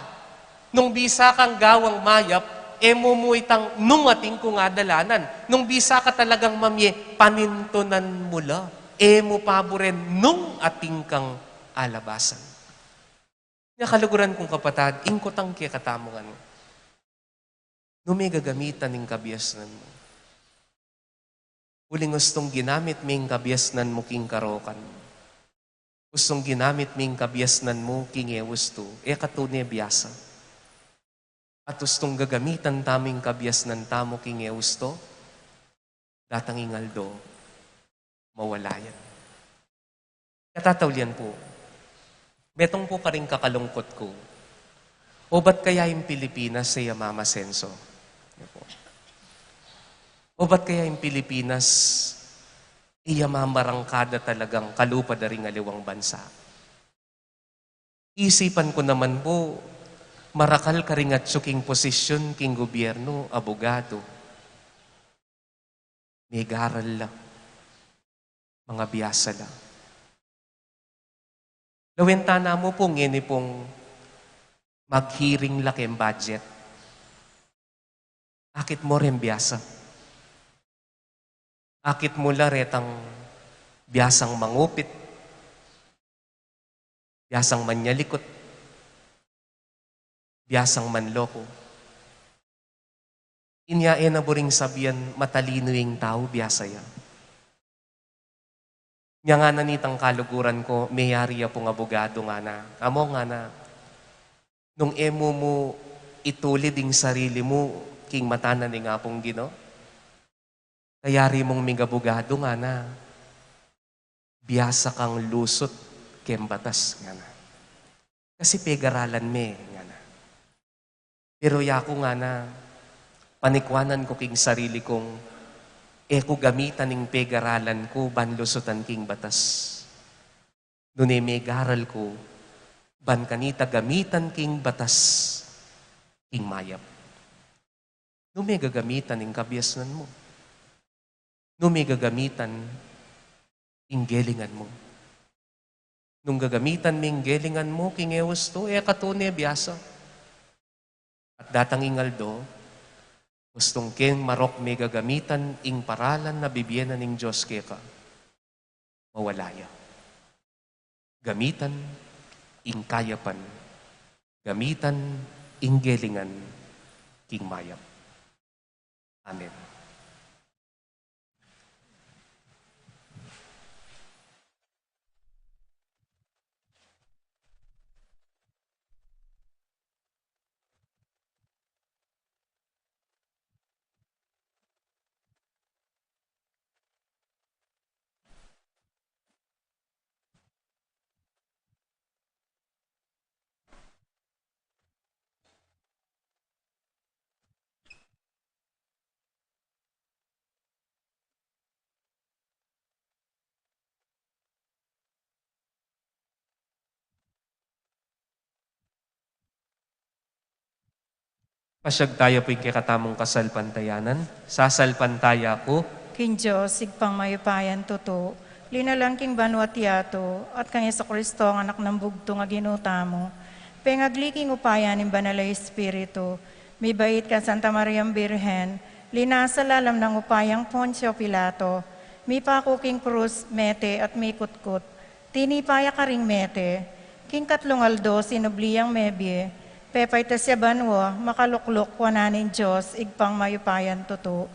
Nung bisa kang gawang mayap, mumuitang nung ating kung adalanan. Nung bisa ka talagang mamye, panintunan mo la. Mo paboren nung ating kang alabasan. Nakaluguran kong kapatad, ingkotang kaya katamungan mo. Nung may gagamitan ng kabyasnan mo. Uling gustong ginamit ming kabyasnan mo king karokan mo. Gustong ginamit ming kabyasnan mo, king ewusto, katune biyasa. At gustong gagamitan taming kabyasnan tamo, king ewusto, datang ingaldo, mawala yan. Katatawlian po, metong po ka rin kakalungkot ko, o ba't kaya yung Pilipinas sa Mama Senso? Yan po. O ba't kaya yung Pilipinas mamarangkada talagang kalupad na ring aliwang bansa? Isipan ko naman po, marakal ka rin at suking posisyon king gobyerno, abogado. May garal lang. Mga biyasa lang. Lawentana mo pong ini pong mag-hearing laking budget. Akit mo rin biyasa. Akit mo laretang biyasang mangupit. Biyasang manyalikot. Biyasang manloko. Inyae na buring sabihan matalino yung tao, biyasa yan. Nga nga nanitang kaluguran ko, mayari pong abogado nga na. Amo nga na, nung emo mo itulid yung sarili mo, king matanan ni nga pong Gino, kayari mong mig abogado nga na, biyasa kang lusot kem batas nga na. Kasi pegaralan me nga na. Pero yako nga na, panikwanan ko king sarili kong ko gamitan ng pegaralan ko, banlusutan king batas. Nune may garal ko, ban kanita gamitan king batas, king mayap. No may gagamitan ng kabiasnan mo. No may gagamitan king gelingan mo. Nung gagamitan ming gelingan mo, king ewas to, katune biyasa. At datang ingaldo, gustong ken marok may gagamitan ing paralan na bibyenan ng Diyos keka. Mawalaya. Gamitan ing kayapan. Gamitan ing gelingan king mayap. Amen. Pasyag tayo po'y kikatamong kasalpantayanan. Sasalpantaya ko, King Diyos, sigpang mayupayan tuto, linalang king banwat yato, at kang Yesu Kristo ang anak ng bugto nga ginuta mo. Pengagliking upayan ng banalay Espiritu, may bait ka Santa Maria Birhen, linasa lalam ng upayang Poncio Pilato, may pakuking krus, mete at may kutkut, tinipaya ka ring mete, king katlong aldo, sinubliyang mebye, pepay tasya banwa, makaluklok wananin Diyos, igpang mayupayan tuto.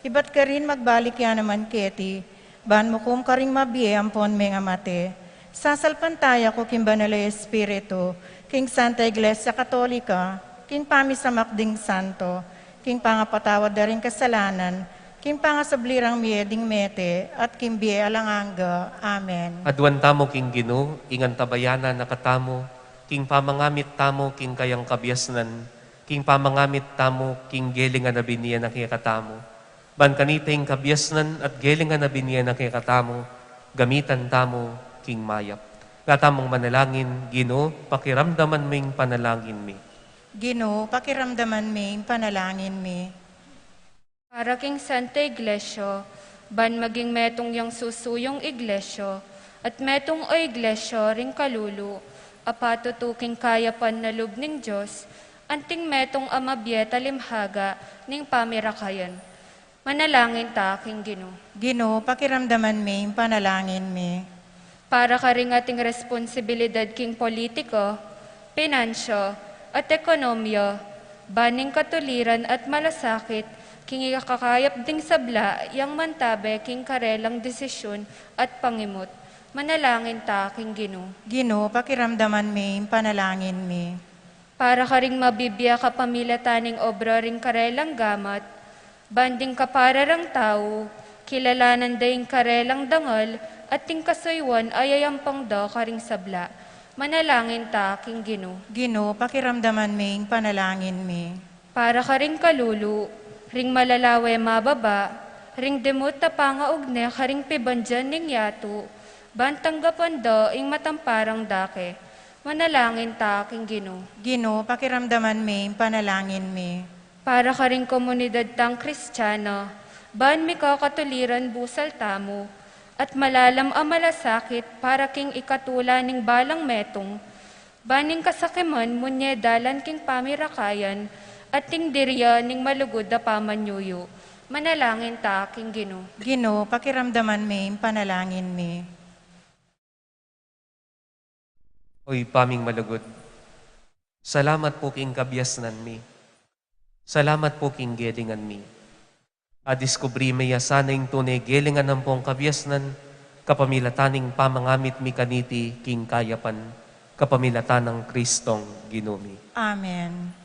Iba't ka rin magbalik yan naman keti, ban mo kum ka rin mabiye ampon may amate. Sasalpantaya ko king banalay Espiritu, king Santa Iglesia Katolika, king pamisamak ding santo, king pangapatawad da rin kasalanan, king pangasablirang mieding mete, at king biye alanganga. Amen. adwan tamo king Gino, ingan tabayana nakatamo, king pamangamit tamo, king kayang kabiasnan, king pamangamit tamo, king gelingan na biniya na kikatamo. Ban kanita ing kabiasnan at gelingan na biniya na kikatamo, gamitan tamo, king mayap. Katamong manalangin, Gino, pakiramdaman mo yung panalangin mi. Gino, pakiramdaman mi, panalangin mi. Para king Santa Iglesia, ban maging metong yang susuyong iglesia, at metong o iglesia ring kalulu, apatutuking kayapan na loob ng Diyos, anting metong amabyeta limhaga ning pamirakayan. Manalangin ta, king Gino. Gino, pakiramdaman mi, panalangin mi. Para ka ring ating responsibilidad king politiko, pinansyo, at ekonomiya, baning katuliran at malasakit, king ikakakayap ding sabla, yang mantabe king karelang desisyon at pangimot. Manalangin ta, king Gino. Gino, pakiramdaman mi, panalangin mi. Para ka ring mabibiya ka pamilataning obra ring karelang gamat, banding kapararang tao, kilalanan daing karelang dangal, at ting kasaywan ayayampang da karing sabla. Manalangin ta, King Gino. Gino, pakiramdaman ming panalangin mi. Para ka ring kalulu, ring malalawe mababa, ring demot ta pangaugne karing pibandyan ning yato, bantanggapan da ing matamparang dake. Manalangin ta, King Gino. Gino, pakiramdaman mi panalangin mi. Para ka ring komunidad tang Kristiyana, ban mi kakatuliran busal tamo, at malalam ang malasakit para king ikatula ning balang metong, baning kasakiman munye dalan king pamirakayan, at ting dirya ning malugod da pamanyuyo. Manalangin ta, King Gino. Gino, pakiramdaman mi panalangin mi. Oy, paming malugod. Salamat po king kabyasnan mi. Salamat po king gelingan mi. Adiskubri maya sanay tunay gelingan ng pong kabyasnan, kapamilataning pamangamit mi kaniti king kayapan, kapamilatan ng Kristong Ginumi. Amen.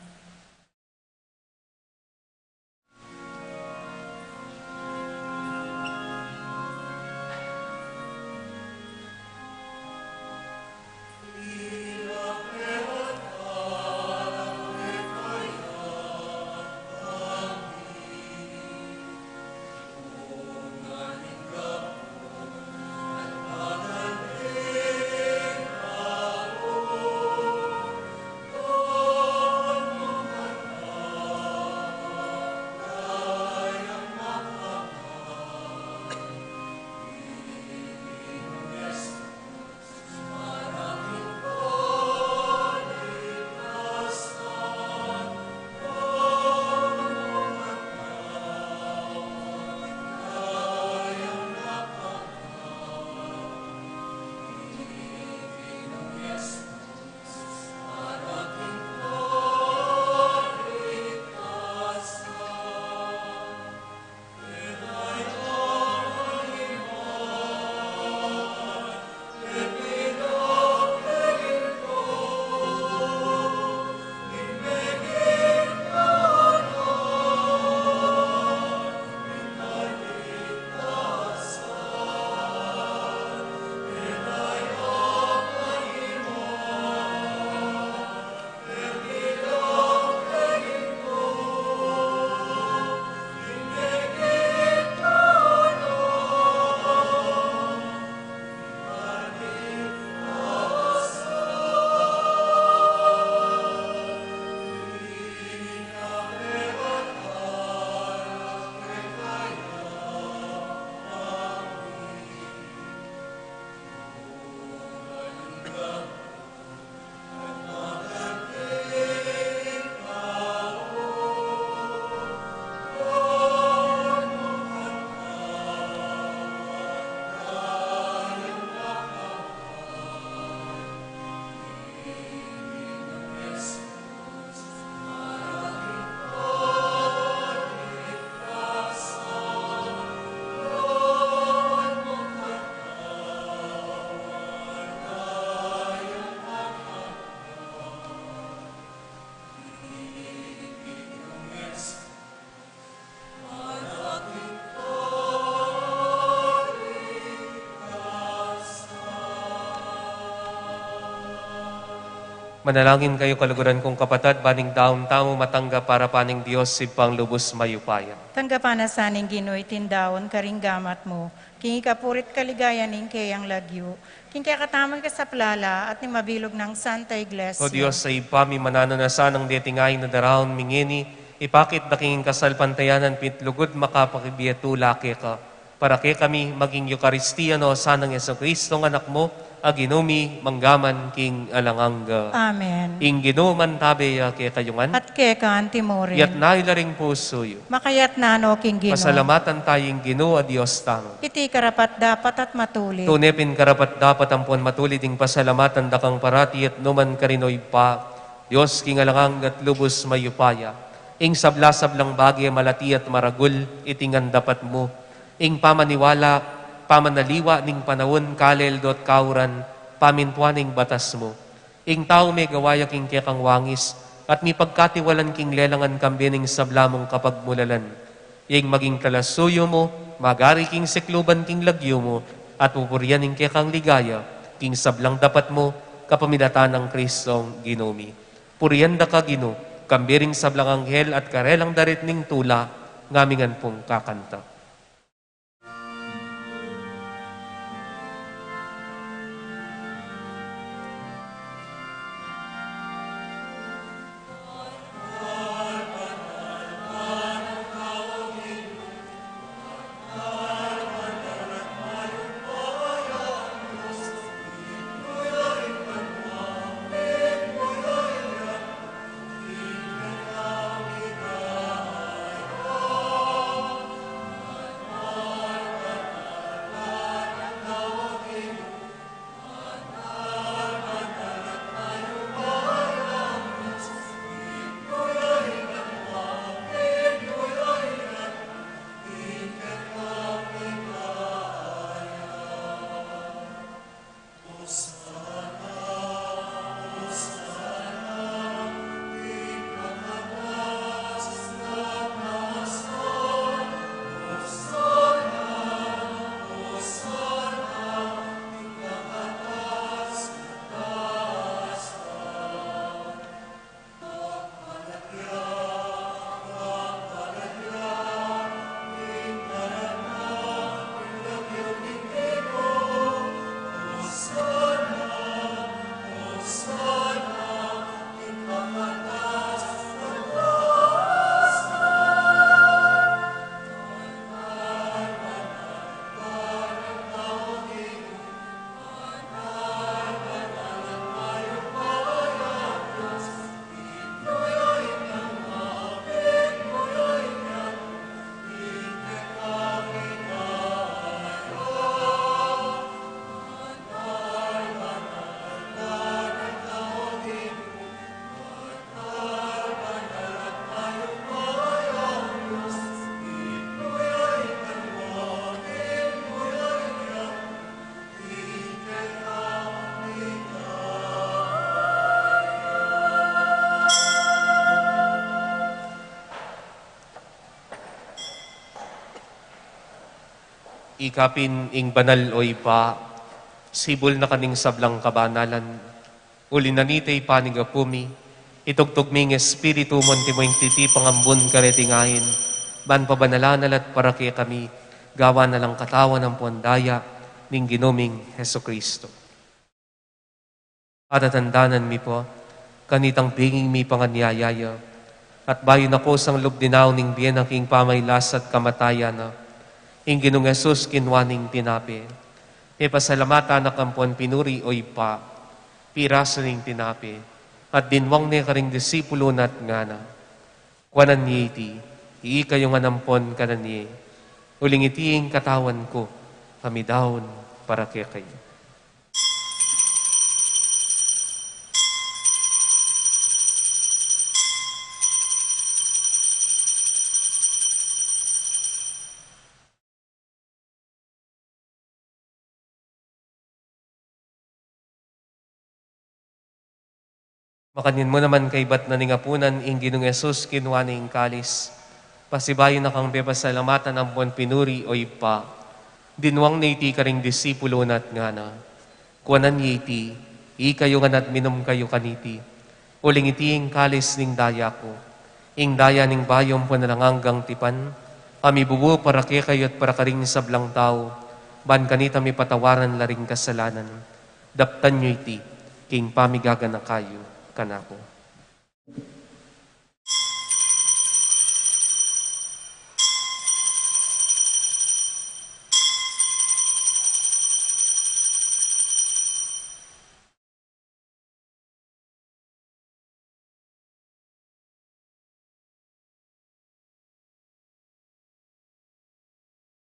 Manalangin kayo kaluguran kong kapatad, baning daong tamo matangga para paning Diyos si panglubos mayupayan. Tanggapan na saning Gino'y tindawon karing gamat mo. King ikapurit kaligayan ning kayang lagyo. King kaya katamang ka sa plala at ni mabilog ng Santa Iglesia. O Diyos, sa ipami manananasan ang detingay na daraon mingini, ipakit na kinging kasalpantayanan pitlugod makapakibiyatula ka. Para kay kami maging Eukaristiyano sanang Yeso Kristong anak mo, aginumi manggaman king alanganga. Amen. Ing ginuman tabi kay kayungan, At kaya ka antimorin. yat nailaring pusoyo. Makayat na no King Gino. Pasalamatan tayong Ginoo a Diyos tamo. Iti karapat dapat at matuli. Tunepin karapat dapat ang puan matulid ing pasalamatan dakang parati at numan karinoy pa. Diyos king alangang at lubos mayupaya. Ing sabla-sablang bagay malati at maragul itingan dapat mo. Ing pamaniwala, pamanaliwa ning panawon kalel dot kauran, pamintuan ning batas mo. Ing tao may gawaya king kekang wangis, at mi pagkatiwalan king lelangan kambi ning sablamong kapagmulalan. Ing maging kalasuyo mo, magari king sekluban king lagyo mo, at pupuryanin kaya kang ligaya, king sablang dapat mo, kapamilatan ng Kristong Ginomi. Puryanda ka Gino, kambiring sablang anghel at karelang darit ning tula, ngamingan pong kakanta. Ikapin ing banal oy pa, sibol na kaning sablang kabanalan, uli nanitay panigapumi, itugtugming espiritu monti mo yung titi pangambun karetingahin, ban pabanalanan at para kaya kami, gawa na lang katawan ng puandaya, ning ginoming Heso Kristo. Atatandanan mi po, kanitang binging mi panganyayaya, at bayon ako sang lubdinaw ning biyen ang king pamaylas at kamatayan na, ing Ginong Hesus kinwaning tinapi. E pasalamata na kampon pinuri oy pa, piraso ning tinapi, at dinwang ni karing disipulo nat nga na. Kwanan niya iti, ii kayo nga nampon kanan niya, uling itiing katawan ko, kami daon para kaya kayo. Makanin mo naman kay bat na ningapunan ing Ginong Hesus kinwa ing kalis. Pasibayo na kang bepasalamatan ang buwan pinuri o ipa. Dinwang na iti karing disipulo nat nga na. Kuwanan niya iti, kayo nga nat minom kayo kaniti. Uling iti ing kalis ning daya ko. Ing daya ning bayom po na hanggang tipan. Ami bubu para kaya kayo at para karing sablang tao. Ban kanita mi patawaran laring kasalanan. Daptan nyo iti, king pamigaga na kayo kanako.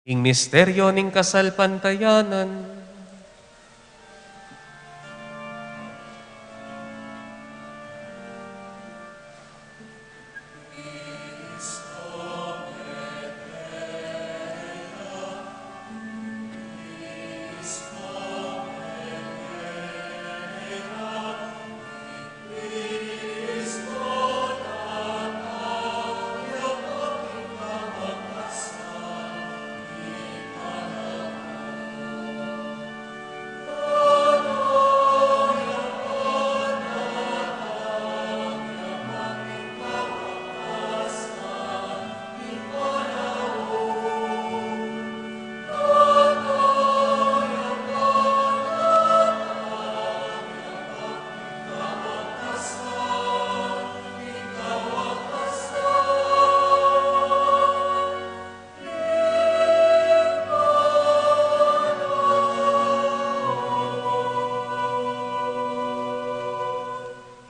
Ing misteryo ning kasalpantayanan,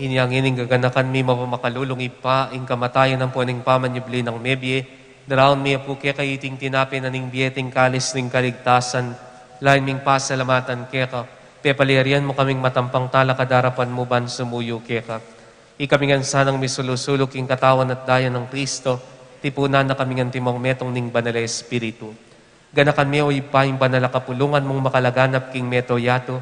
Inyang ining gaganakan mi mapamakadulong ipa, ing kamatayan ng puning pamanyubli ng mebye, daraon mi apu kaya kayiting tinapin na ning biyeting kalis ning kaligtasan, lain ming pasalamatan keka, pepalirian mo kaming matampang tala kadarapan mo ban sumuyo keka. Ikamingan sanang misulusulok ing katawan at daya ng Kristo, tipunan na kamingan timong metong ning banal Espiritu. Ganakan mi o ipaing banal kapulungan mong makalaganap king meto yato,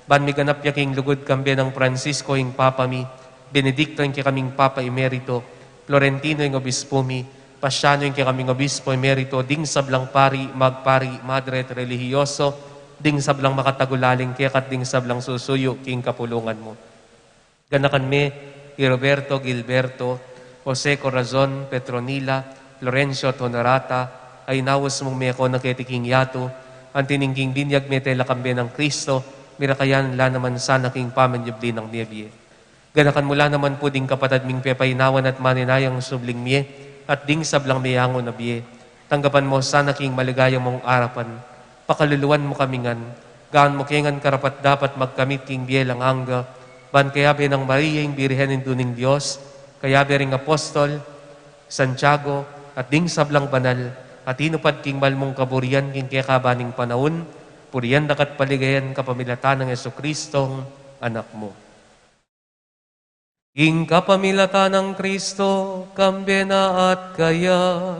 ban mi ganap ya king lugod kambya ng Francisco ing Papa mi, Benedicto ing kaming Papa Emerito, Florentino ing Obispo mi, Pasiano ing kaming Obispo Emerito, ding sablang pari, magpari, madre at religyoso, ding sablang makatagulaling kekat ding sablang susuyo king kapulungan mo. Ganakan mi, Roberto Gilberto, Jose Corazon, Petronila, Florencio Tonorata, ay nawas mong meko na ketiking yato, ang tiningking binyag metela kambe ng Kristo, mirakayan la naman sana king pamanyubli ng nebye. Ganakan mula naman po ding kapatad ming pepaynawan at maninayang subling miye, at ding sablang miyango na biye. Tanggapan mo sana king maligayang mong arapan, pakaluluan mo kamingan, gaan mo kengan karapat dapat magkamit king biye lang angga, ban kayabe ng Maria ing Birhenin duning Diyos, kayabe ring Apostol, Santiago, at ding sablang banal, at inupad king malmong kaburian king kekabaning panahon, puriyan dakat paligayan kapamilatan ng Jesucristong anak mo. King kapamilatan ng Kristo, kambena at kaya,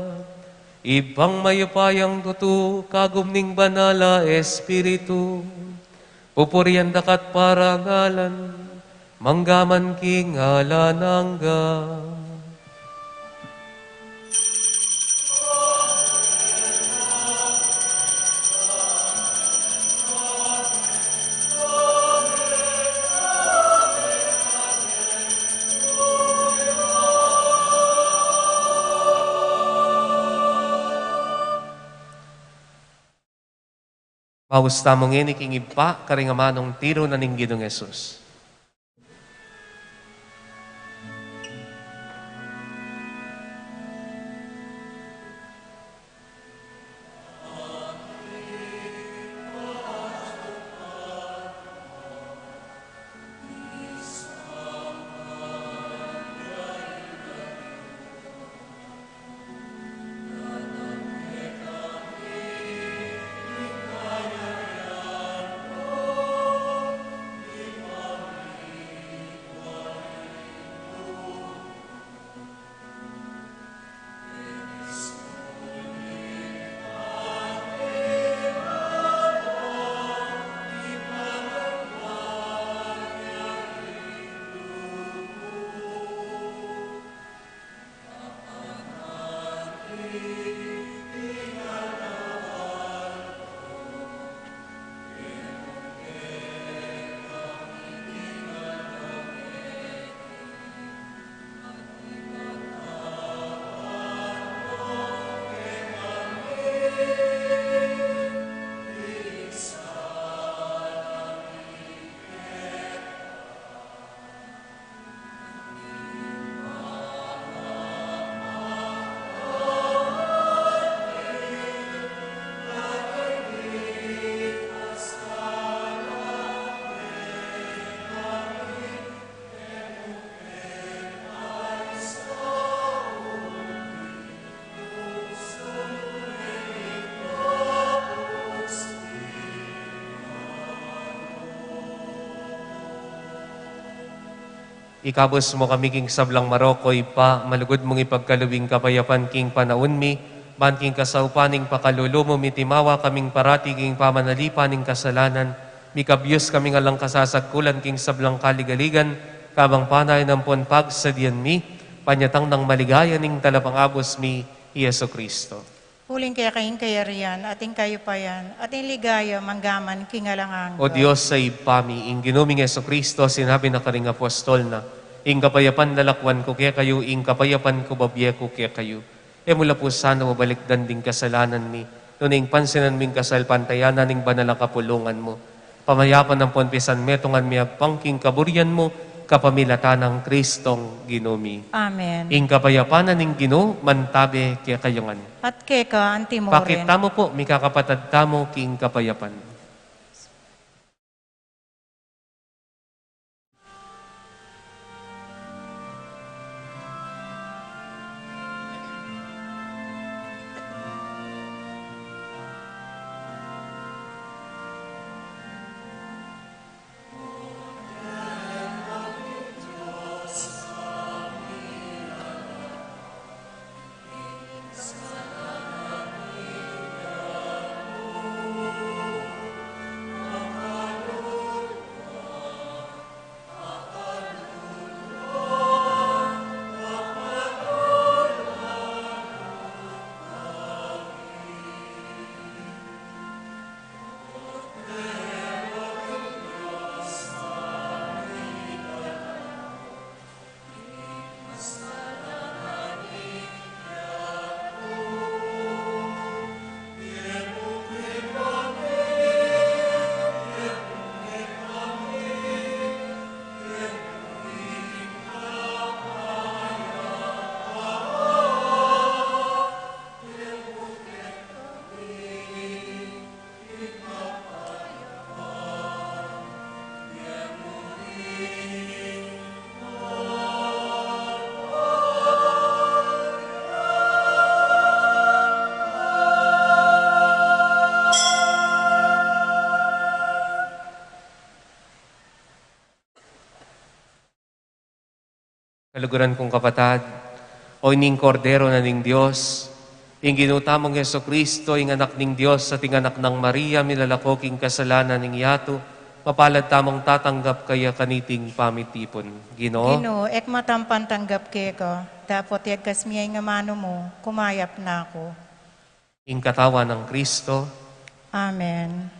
ibang mayupayang tutu, kagumning banala Espiritu, pupuriyan dakat parangalan, manggaman king alanangga. Paus tamong king ipa, karingamanong tiro na ning Ginoong Yesus. Ikabos mo kami king sablang Marokoy pa, malugod mong ipagkalubing kapayapan king panahon mi, ban king kasaupaning pakalulumo mitimawa kaming parati king pamanalipaning kasalanan, mikabiyos kaming alang kasasagkulan king sablang kaligaligan, kabang panay ng ponpag sa diyan mi, panyatang ng maligaya ning talapangabos mi, Yeso Kristo. Huling kaya kayong kayarian, ating kayo pa yan, ating ligaya, manggaman, kingalangang. O Diyos sa ipami, ing ginuming Yeso Kristo, sinabi na karing apostol na, ing kapayapan lalakwan ko kaya kayo, ing kapayapan ko babye ko kaya kayo. E mula po sana mabalik danding kasalanan mi, nuning pansinan ming kasalpantayanan ning banalang kapulungan mo. Pamayapan ng ponpisan metongan mi agpangking kaburian mo, kapamilatan ng Kristong ginumi. Amen. Ing kapayapanan ning Ginoo mantabe kaya kayongan. At keka, antimorin. Pakita mo po, mikakapatad tamo king kapayapan. Kaluguran kong kapatad, o ining kordero na ning Diyos, ing ginutamong Yeso Kristo, ing anak ning Diyos, at ing anak ng Maria, milalako king kasalanan ning yato, mapalad tamong tatanggap kaya kaniting pamitipon. Ginoo, Ginoo, ek matampan tanggap ke ko. Tapos yag kasmiyay nga mano mo, kumayap na ako. ing katawan ng Kristo, Amen.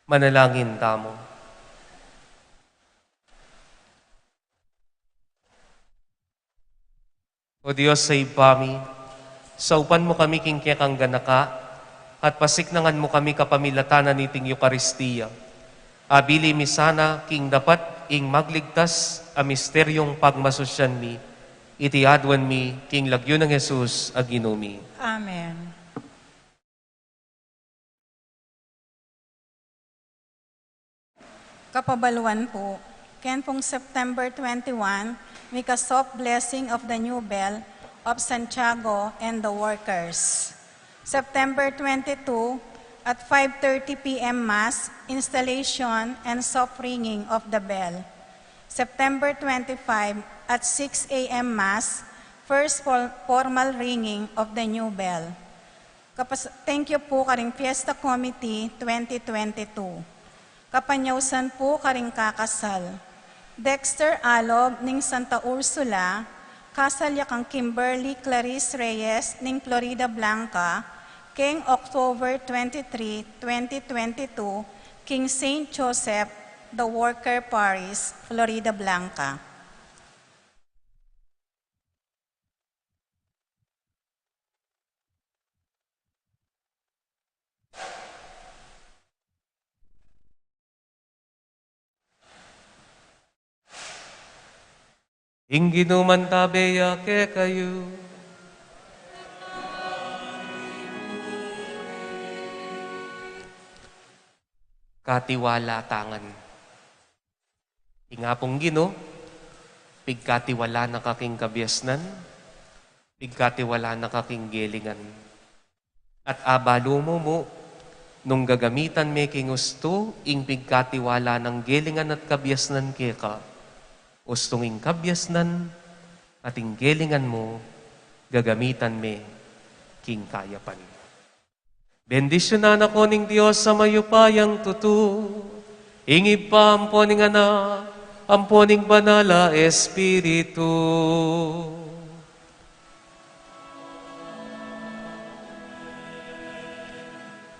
Manalangin tamo. O Diyos sa ipami, saupan mo kami king kang ganaka, at pasiknangan mo kami kapamilatanan niting Eucharistia. Abili mi sana king dapat ing magligtas a misteryong pagmasosyan mi, iti adwan mi king lagyo ng Jesus aginumi. Amen. Kapabaluan po, ken pong September 21, may ka-soft blessing of the new bell of Santiago and the workers. September 22, at 5:30 p.m. Mass, installation and soft ringing of the bell. September 25, at 6 a.m. Mass, first formal ringing of the new bell. Thank you po karing Fiesta Committee 2022. Kapanyawsan po karing kakasal. Dexter Alog ning Santa Ursula, kasal yakang Kimberly Clarice Reyes ning Florida Blanca, king October 23, 2022, King Saint Joseph, the Worker Parish, Florida Blanca. Ingginuman tabeya ke kayo. Katiwala tangan. Ingapong Gino, pigkatiwala na kaking kabyasnan, pigkatiwala na kaking gelingan. At abalo mo, nung gagamitan me king gusto, ing pigkatiwala ng gelingan at kabyasnan keka, ustong ing kabyasnan at ing gelingan mo, gagamitan me king kayapan. Bendisyonan ako ning Diyos sa mayupayang tutu, ingib pa amponing anak, amponing banala Espiritu.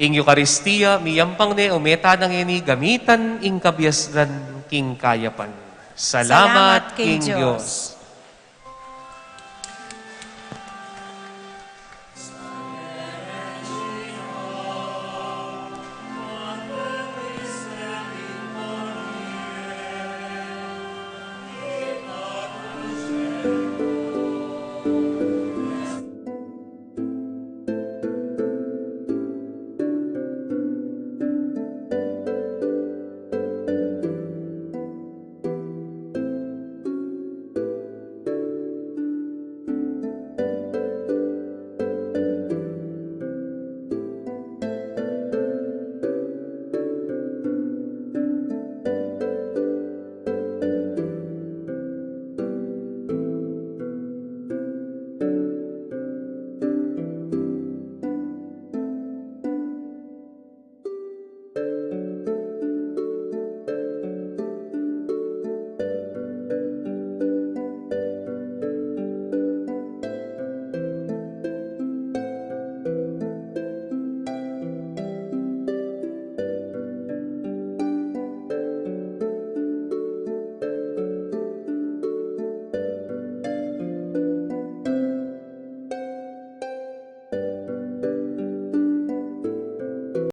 Ing Eucharistia, miyampang ne umeta ng ini, gamitan ing kabyasnan king kayapan. Salamat, King Diyos.